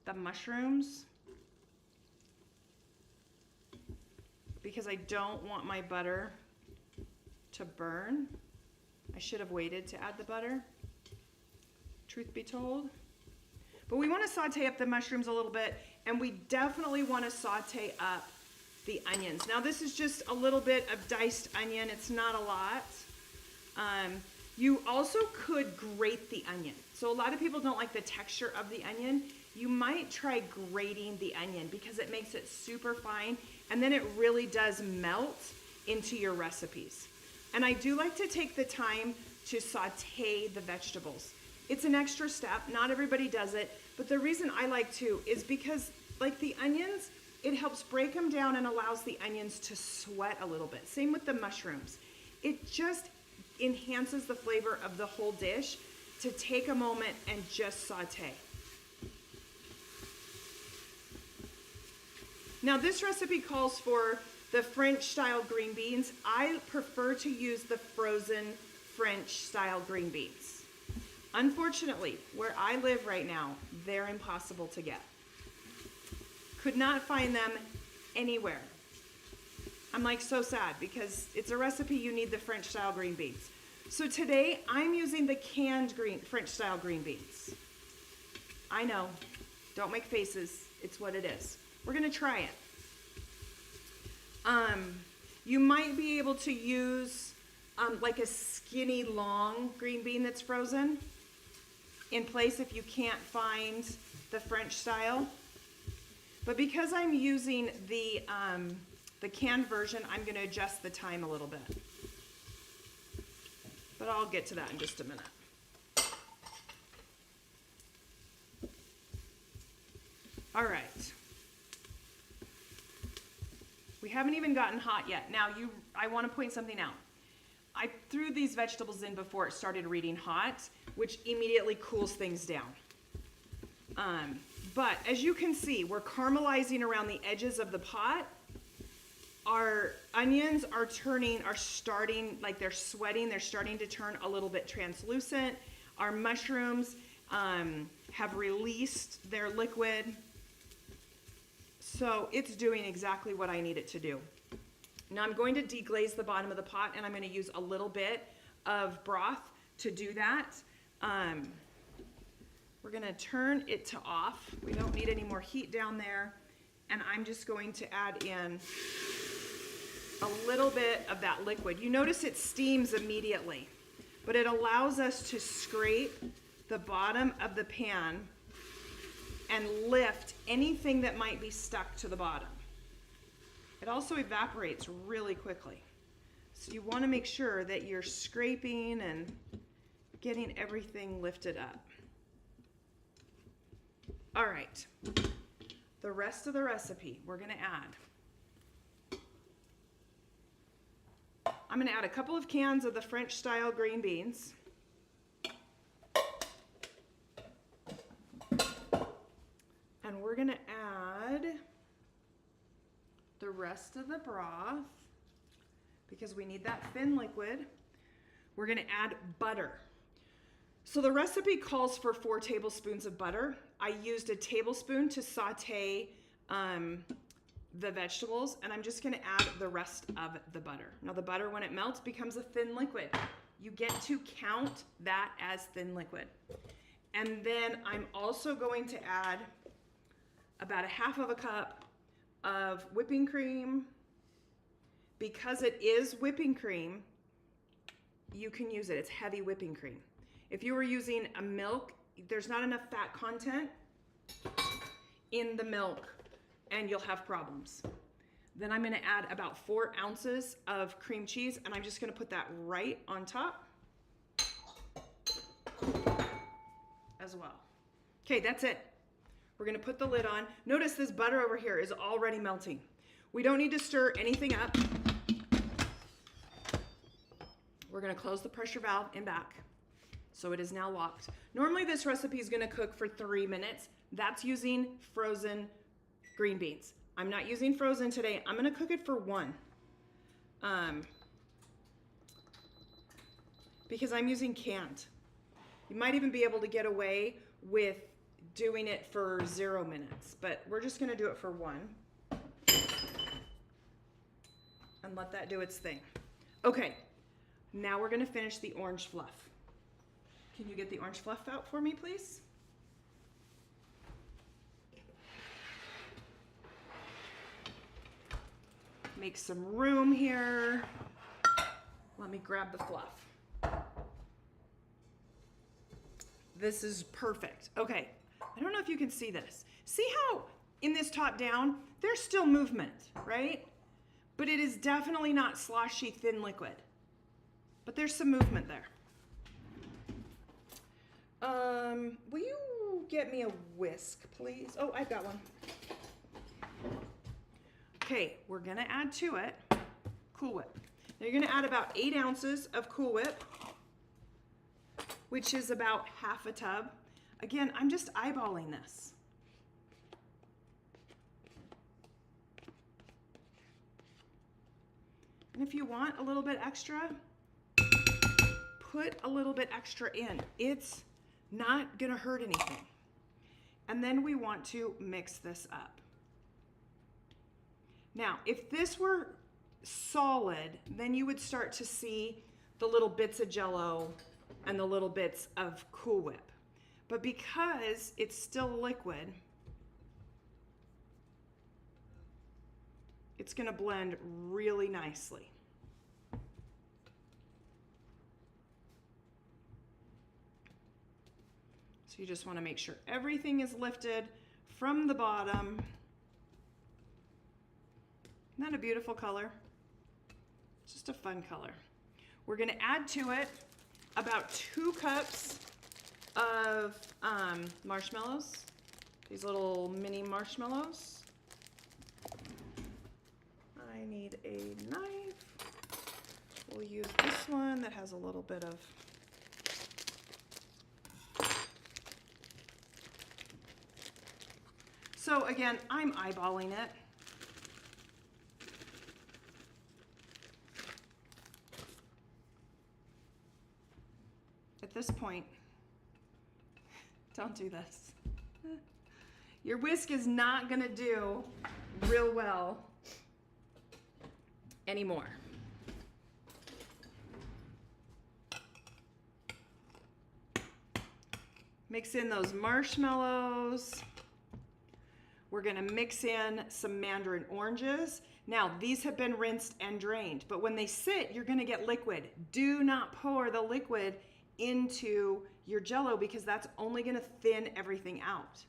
the mushrooms because I don't want my butter to burn. I should have waited to add the butter, truth be told. But we want to saute up the mushrooms a little bit, and we definitely want to saute up the onions. Now this is just a little bit of diced onion. It's not a lot. You also could grate the onion. So a lot of people don't like the texture of the onion. You might try grating the onion because it makes it super fine, and then it really does melt into your recipes. And I do like to take the time to saute the vegetables. It's an extra step. Not everybody does it, but the reason I like to is because, like the onions, it helps break them down and allows the onions to sweat a little bit. Same with the mushrooms. It just enhances the flavor of the whole dish to take a moment and just saute. Now this recipe calls for the French style green beans. I prefer to use the frozen French style green beans. Unfortunately, where I live right now, they're impossible to get. Could not find them anywhere. I'm like so sad because it's a recipe you need the French style green beans. So today I'm using the canned French style green beans. I know, don't make faces, it's what it is. We're gonna try it. You might be able to use like a skinny long green bean that's frozen in place if you can't find the French style. But because I'm using the canned version, I'm gonna adjust the time a little bit. But I'll get to that in just a minute. All right. We haven't even gotten hot yet. Now, I want to point something out. I threw these vegetables in before it started reading hot, which immediately cools things down. But as you can see, we're caramelizing around the edges of the pot. Our onions are starting, like they're sweating, they're starting to turn a little bit translucent. Our mushrooms have released their liquid. So it's doing exactly what I need it to do. Now I'm going to deglaze the bottom of the pot, and I'm going to use a little bit of broth to do that. We're going to turn it to off. We don't need any more heat down there. And I'm just going to add in a little bit of that liquid. You notice it steams immediately, but it allows us to scrape the bottom of the pan and lift anything that might be stuck to the bottom. It also evaporates really quickly. So you want to make sure that you're scraping and getting everything lifted up. All right, the rest of the recipe we're going to add. I'm going to add a couple of cans of the French style green beans. And we're going to add the rest of the broth because we need that thin liquid. We're going to add butter. So the recipe calls for 4 tablespoons of butter. I used a tablespoon to saute the vegetables, and I'm just going to add the rest of the butter. Now the butter, when it melts, becomes a thin liquid. You get to count that as thin liquid. And then I'm also going to add about a half of a cup of whipping cream. Because it is whipping cream, you can use it. It's heavy whipping cream. If you were using a milk, there's not enough fat content in the milk and you'll have problems. Then I'm going to add about 4 ounces of cream cheese, and I'm just going to put that right on top as well. Okay, that's it. We're going to put the lid on. Notice this butter over here is already melting. We don't need to stir anything up. We're going to close the pressure valve and back. So it is now locked. Normally this recipe is going to cook for 3 minutes. That's using frozen green beans. I'm not using frozen today. I'm going to cook it for 1. Because I'm using canned. You might even be able to get away with doing it for 0 minutes, but we're just going to do it for 1. And let that do its thing. Okay, now we're going to finish the orange fluff. Can you get the orange fluff out for me, please? Make some room here. Let me grab the fluff. This is perfect. Okay, I don't know if you can see this. See how in this top down, there's still movement, right? But it is definitely not sloshy, thin liquid. But there's some movement there. Will you get me a whisk, please? Oh, I've got one. Okay, we're gonna add to it Cool Whip. Now you're gonna add about 8 ounces of Cool Whip, which is about half a tub. Again, I'm just eyeballing this. if you want a little bit extra, put a little bit extra in. It's not gonna hurt anything. And then we want to mix this up. Now, if this were solid, then you would start to see the little bits of Jell-O and the little bits of Cool Whip. But because it's still liquid, it's gonna blend really nicely. So you just wanna make sure everything is lifted from the bottom. Isn't that a beautiful color? It's just a fun color. We're gonna add to it about 2 cups of marshmallows, these little mini marshmallows. I need a knife. We'll use this one that has a little bit of So again, I'm eyeballing it. At this point, don't do this. Your whisk is not gonna do real well anymore. Mix in those marshmallows. We're gonna mix in some mandarin oranges. Now, these have been rinsed and drained, but when they sit, you're gonna get liquid. Do not pour the liquid into your Jell-O because that's only gonna thin everything out.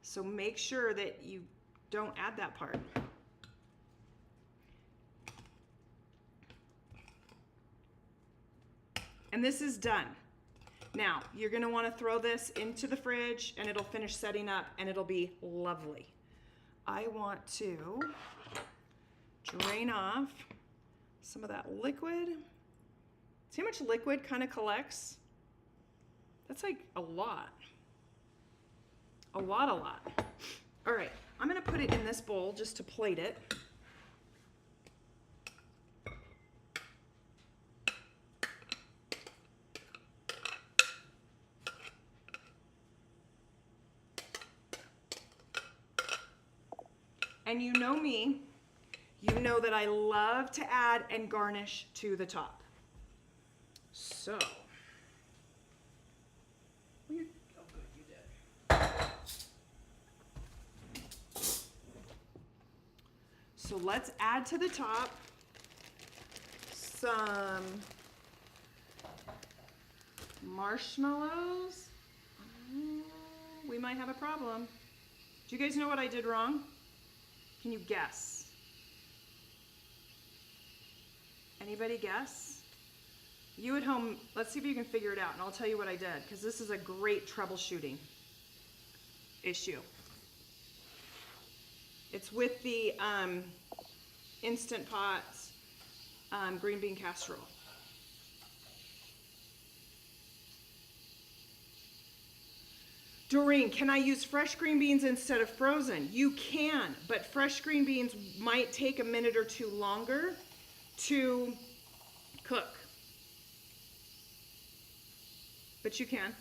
So make sure that you don't add that part. And this is done. Now, you're gonna wanna throw this into the fridge and it'll finish setting up and it'll be lovely. I want to drain off some of that liquid. See how much liquid kind of collects? That's like a lot. A lot. All right, I'm gonna put it in this bowl just to plate it. And you know me, you know that I love to add and garnish to the top. So, oh good, you did. So let's add to the top some marshmallows. We might have a problem. Do you guys know what I did wrong? Can you guess? Anybody guess? You at home, let's see if you can figure it out, and I'll tell you what I did, because this is a great troubleshooting issue. It's with the Instant Pot green bean casserole. Doreen, can I use fresh green beans instead of frozen? You can, but fresh green beans might take a minute or two longer to cook. But you can.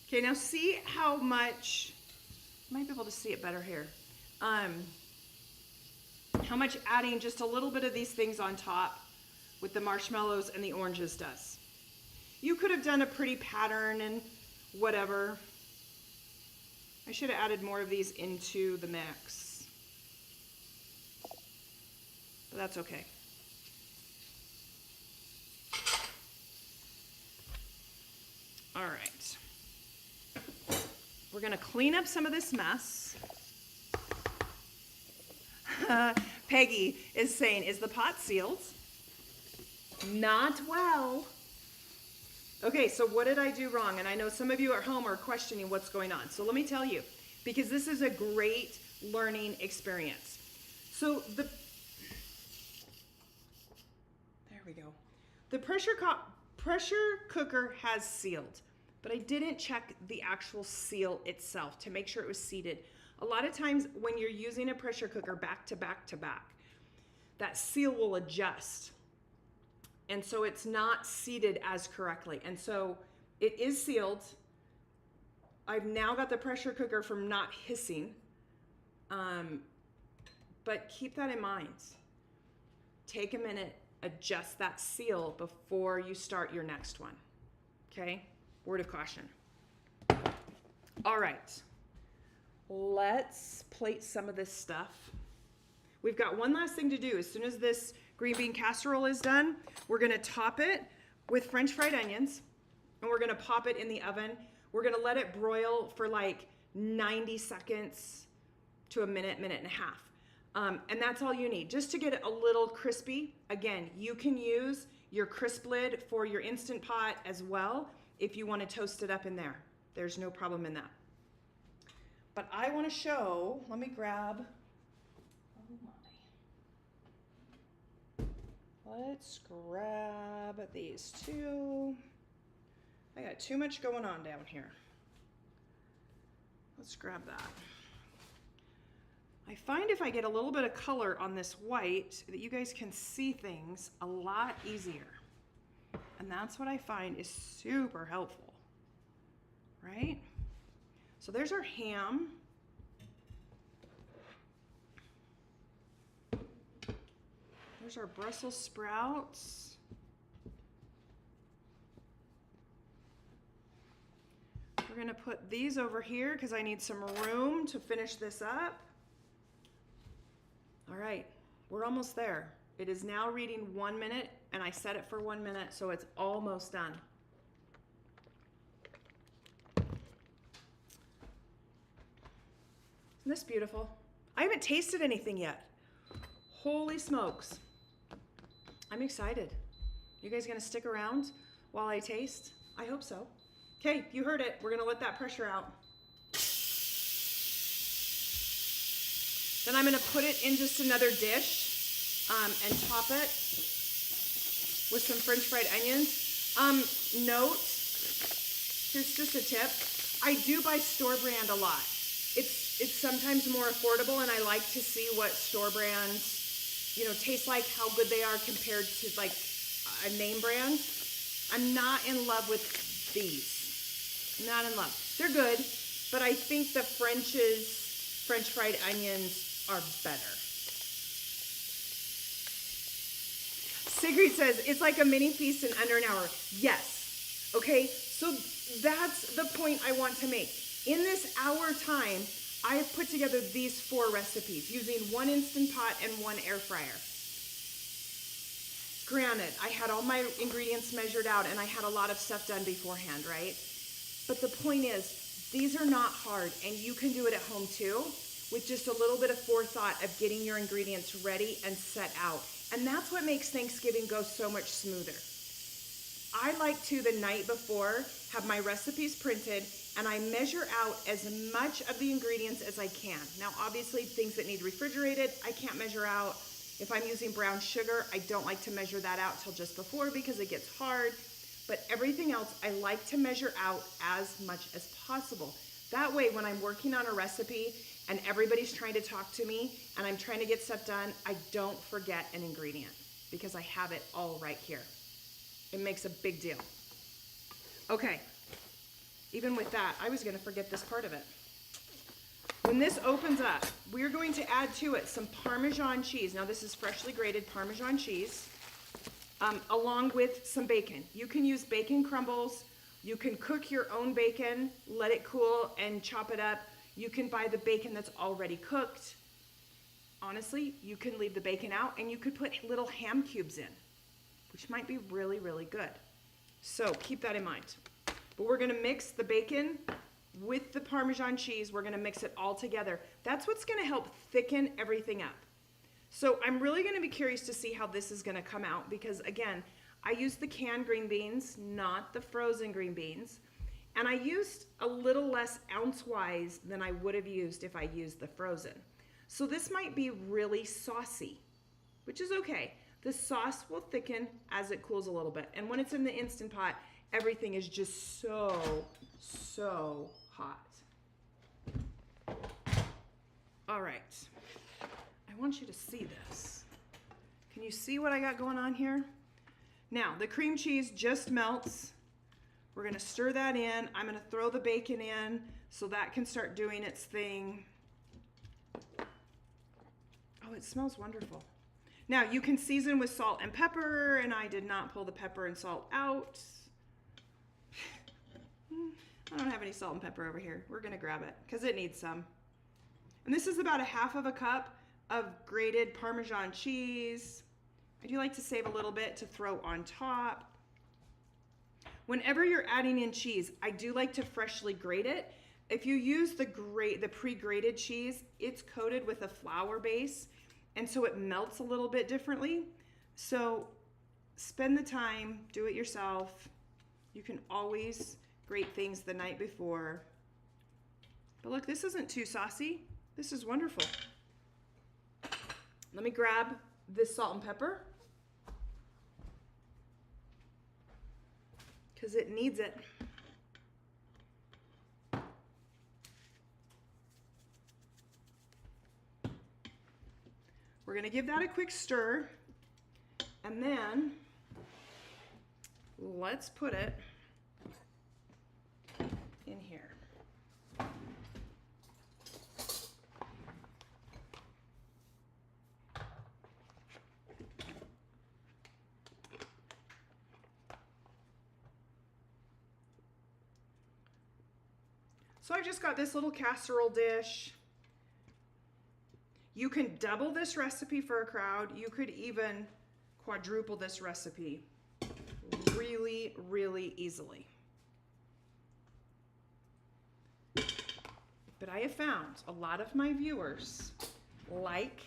Okay, now see how much, you might be able to see it better here. How much adding just a little bit of these things on top with the marshmallows and the oranges does. You could have done a pretty pattern and whatever. I should have added more of these into the mix, but that's okay. All right, we're gonna clean up some of this mess. Peggy is saying, is the pot sealed? Not well. Okay, so what did I do wrong? And I know some of you at home are questioning what's going on. So let me tell you, because this is a great learning experience. So there we go. The pressure cooker has sealed, but I didn't check the actual seal itself to make sure it was seated. A lot of times when you're using a pressure cooker back to back to back, that seal will adjust. And so it's not seated as correctly. And so it is sealed. I've now got the pressure cooker from not hissing. But keep that in mind. Take a minute, adjust that seal before you start your next one. Okay? Word of caution. All right. Let's plate some of this stuff. We've got one last thing to do. As soon as this green bean casserole is done, we're gonna top it with French fried onions, and we're gonna pop it in the oven. We're gonna let it broil for like 90 seconds to a minute, minute and a half. And that's all you need, just to get it a little crispy. Again, you can use your crisp lid for your Instant Pot as well if you want to toast it up in there. There's no problem in that. But I want to show, let me grab, oh my. Let's grab these two. I got too much going on down here. Let's grab that. I find if I get a little bit of color on this white that you guys can see things a lot easier. And that's what I find is super helpful, right? So there's our ham. There's our Brussels sprouts. We're gonna put these over here because I need some room to finish this up. All right, we're almost there. It is now reading 1 minute, and I set it for 1 minute, so it's almost done. Isn't this beautiful? I haven't tasted anything yet. Holy smokes. I'm excited. You guys gonna stick around while I taste? I hope so. Okay, you heard it. We're gonna let that pressure out. Then I'm gonna put it in just another dish and top it with some French fried onions. Note, here's just a tip. I do buy store brand a lot. It's sometimes more affordable, and I like to see what store brands, taste like, how good they are compared to like a name brand. I'm not in love with these. Not in love. They're good, but I think the French fried onions are better. Sigrid says, it's like a mini feast in under an hour. Yes. Okay, so that's the point I want to make. In this hour time, I have put together these 4 recipes using 1 Instant Pot and 1 air fryer. Granted, I had all my ingredients measured out and I had a lot of stuff done beforehand, right? But the point is, these are not hard, and you can do it at home too, with just a little bit of forethought of getting your ingredients ready and set out. And that's what makes Thanksgiving go so much smoother. I like to, the night before, have my recipes printed, and I measure out as much of the ingredients as I can. Now, obviously, things that need refrigerated, I can't measure out. If I'm using brown sugar, I don't like to measure that out till just before because it gets hard. But everything else, I like to measure out as much as possible. That way, when I'm working on a recipe and everybody's trying to talk to me and I'm trying to get stuff done, I don't forget an ingredient because I have it all right here. It makes a big deal. Okay, even with that, I was gonna forget this part of it. When this opens up, we're going to add to it some Parmesan cheese. Now this is freshly grated Parmesan cheese, along with some bacon. You can use bacon crumbles. You can cook your own bacon, let it cool and chop it up. You can buy the bacon that's already cooked. Honestly, you can leave the bacon out and you could put little ham cubes in, which might be really, really good. So keep that in mind. But we're gonna mix the bacon with the Parmesan cheese. We're gonna mix it all together. That's what's gonna help thicken everything up. So I'm really gonna be curious to see how this is gonna come out because again, I used the canned green beans, not the frozen green beans. And I used a little less ounce-wise than I would have used if I used the frozen. So this might be really saucy, which is okay. The sauce will thicken as it cools a little bit. And when it's in the Instant Pot, everything is just so hot. All right, I want you to see this. Can you see what I got going on here? Now, the cream cheese just melts. We're gonna stir that in. I'm gonna throw the bacon in so that can start doing its thing. Oh, it smells wonderful. Now, you can season with salt and pepper, and I did not pull the pepper and salt out. I don't have any salt and pepper over here. We're gonna grab it because it needs some. And this is about 1/2 cup of grated Parmesan cheese. I do like to save a little bit to throw on top. Whenever you're adding in cheese, I do like to freshly grate it. If you use the pre-grated cheese, it's coated with a flour base, and so it melts a little bit differently. So spend the time, do it yourself. You can always grate things the night before. But look, this isn't too saucy. This is wonderful. Let me grab this salt and pepper because it needs it. We're gonna give that a quick stir, and then let's put it in here. So I just got this little casserole dish. You can double this recipe for a crowd. You could even quadruple this recipe really, really easily. But I have found a lot of my viewers like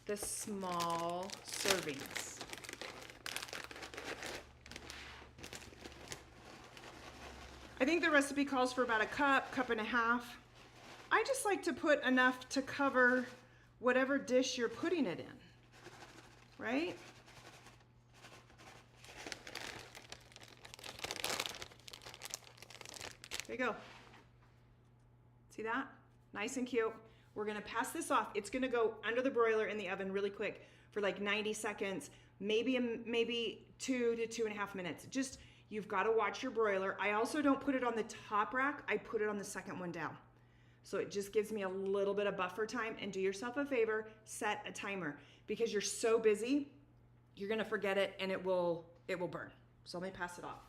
the small servings. I think the recipe calls for about a cup, cup and a half. I just like to put enough to cover whatever dish you're putting it in, right? There you go. See that? Nice and cute. We're gonna pass this off. It's gonna go under the broiler in the oven really quick for like 90 seconds, maybe 2 to 2.5 minutes. Just, you've gotta watch your broiler. I also don't put it on the top rack, I put it on the second one down. So it just gives me a little bit of buffer time, and do yourself a favor, set a timer, because you're so busy, you're gonna forget it and it will burn. So let me pass it off.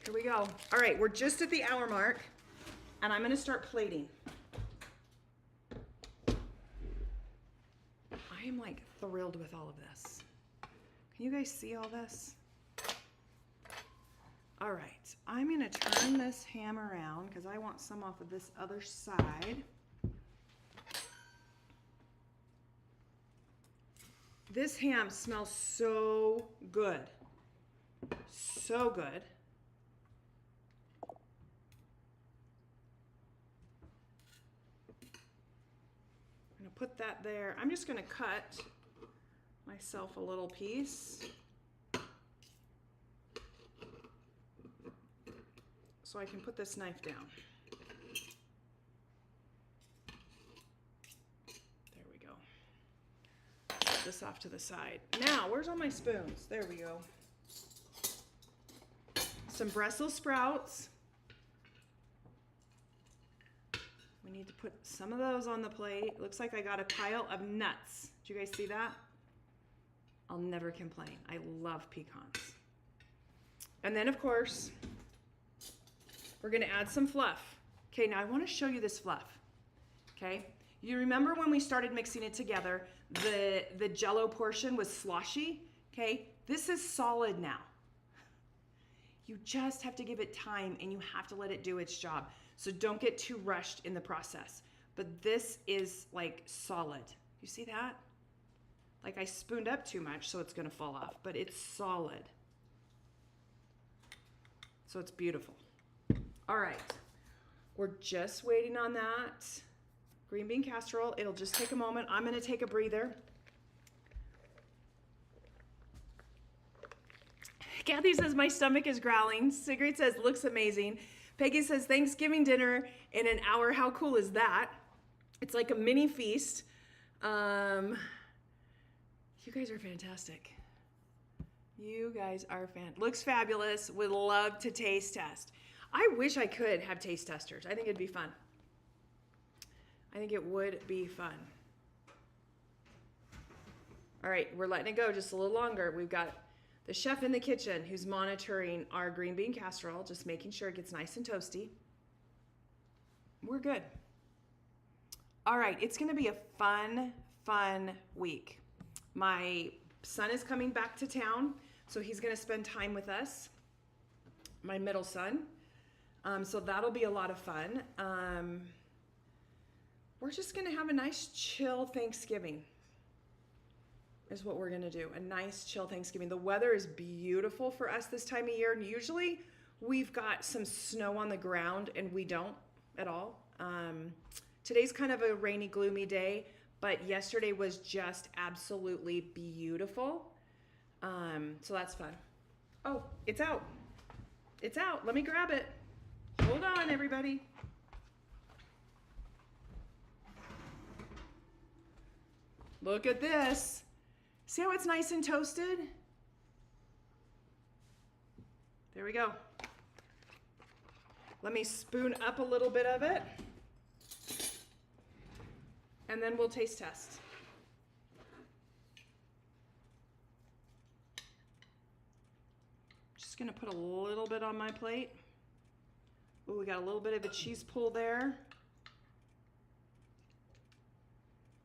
Here we go. All right, we're just at the hour mark, and I'm gonna start plating. I am like thrilled with all of this. Can you guys see all this? All right, I'm gonna turn this ham around because I want some off of this other side. This ham smells so good. So good. I'm gonna put that there. I'm just gonna cut myself a little piece so I can put this knife down. There we go. Put this off to the side. Now, where's all my spoons? There we go. Some Brussels sprouts. We need to put some of those on the plate. Looks like I got a pile of nuts. Did you guys see that? I'll never complain. I love pecans. And then, of course, we're gonna add some fluff. Okay, now I wanna show you this fluff, okay? You remember when we started mixing it together, the Jell-O portion was sloshy, okay? This is solid now. You just have to give it time, and you have to let it do its job. So don't get too rushed in the process. But this is like solid. You see that? Like I spooned up too much, so it's gonna fall off, but it's solid. So it's beautiful. All right, we're just waiting on that green bean casserole. It'll just take a moment. I'm gonna take a breather. Kathy says, my stomach is growling. Sigrid says, looks amazing. Peggy says, Thanksgiving dinner in an hour. How cool is that? It's like a mini feast. You guys are fantastic. You guys are looks fabulous. Would love to taste test. I wish I could have taste testers. I think it'd be fun. I think it would be fun. All right, we're letting it go just a little longer. We've got the chef in the kitchen who's monitoring our green bean casserole, just making sure it gets nice and toasty. We're good. All right, it's gonna be a fun week. My son is coming back to town, so he's gonna spend time with us, my middle son. So that'll be a lot of fun. We're just gonna have a nice chill Thanksgiving is what we're gonna do. A nice chill Thanksgiving. The weather is beautiful for us this time of year. And usually we've got some snow on the ground and we don't at all. Today's kind of a rainy, gloomy day, but yesterday was just absolutely beautiful. So that's fun. Oh, it's out. It's out. Let me grab it. Hold on, everybody. Look at this. See how it's nice and toasted? There we go. Let me spoon up a little bit of it. And then we'll taste test. Just gonna put a little bit on my plate. Oh, we got a little bit of a cheese pull there.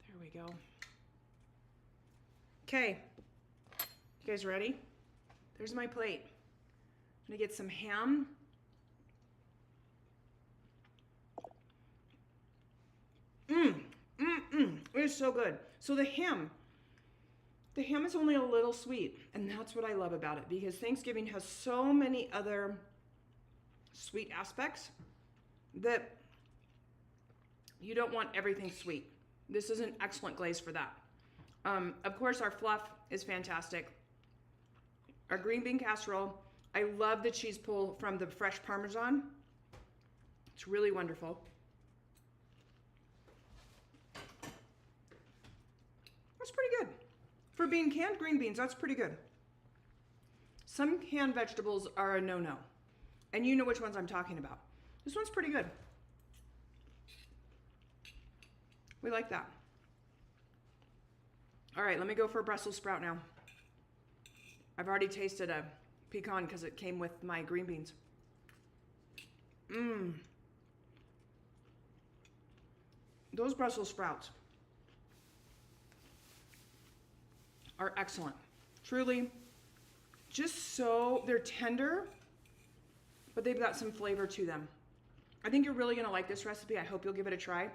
There we go. Okay, you guys ready? There's my plate. I'm gonna get some ham. It's so good. So the ham is only a little sweet, and that's what I love about it, because Thanksgiving has so many other sweet aspects that you don't want everything sweet. This is an excellent glaze for that. Of course, our fluff is fantastic. Our green bean casserole, I love the cheese pull from the fresh Parmesan. It's really wonderful. That's pretty good. For being canned green beans, that's pretty good. Some canned vegetables are a no-no, and you know which ones I'm talking about. This one's pretty good. We like that. All right, let me go for a Brussels sprout now. I've already tasted a pecan because it came with my green beans. Those Brussels sprouts are excellent. Truly, just so, they're tender, but they've got some flavor to them. I think you're really gonna like this recipe. I hope you'll give it a try.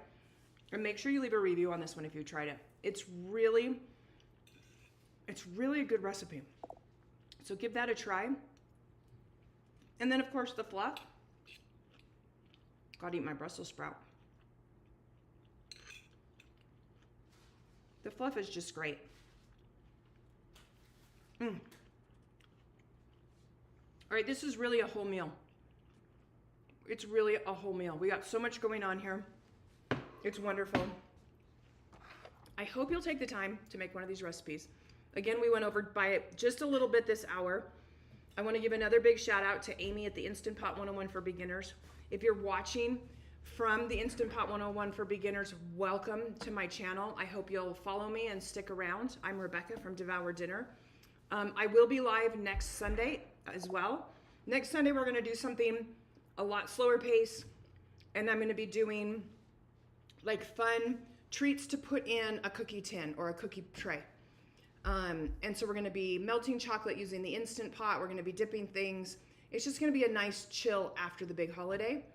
And make sure you leave a review on this one if you tried it. It's really a good recipe. So give that a try. And then of course the fluff. Gotta eat my Brussels sprout. The fluff is just great. All right, this is really a whole meal. It's really a whole meal. We got so much going on here. It's wonderful. I hope you'll take the time to make one of these recipes. Again, we went over by it just a little bit this hour. I want to give another big shout out to Amy at the Instant Pot 101 for Beginners. If you're watching from the Instant Pot 101 for Beginners, welcome to my channel. I hope you'll follow me and stick around. I'm Rebecca from Devour Dinner. I will be live next Sunday as well. Next Sunday, we're going to do something a lot slower pace, and I'm going to be doing like fun treats to put in a cookie tin or a cookie tray. And so we're going to be melting chocolate using the Instant Pot. We're going to be dipping things. It's just going to be a nice chill after the big holiday.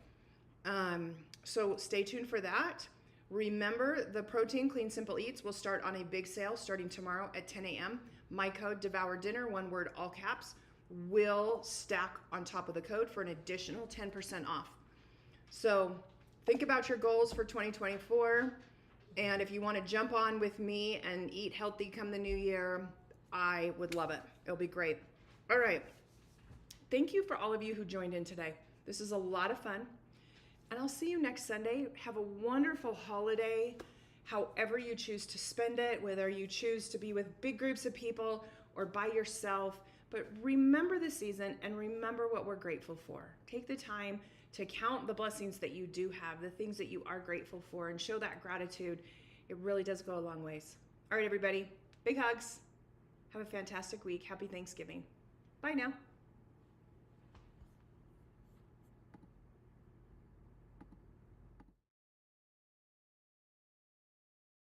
So stay tuned for that. Remember, the Protein Clean Simple Eats will start on a big sale starting tomorrow at 10 a.m. My code Devour Dinner, one word, all caps, will stack on top of the code for an additional 10% off. So think about your goals for 2024. And if you want to jump on with me and eat healthy come the new year, I would love it. It'll be great. All right. Thank you for all of you who joined in today. This is a lot of fun. And I'll see you next Sunday. Have a wonderful holiday, however you choose to spend it, whether you choose to be with big groups of people or by yourself. But remember the season and remember what we're grateful for. Take the time to count the blessings that you do have, the things that you are grateful for, and show that gratitude. It really does go a long ways. All right, everybody, big hugs. Have a fantastic week. Happy Thanksgiving. Bye now.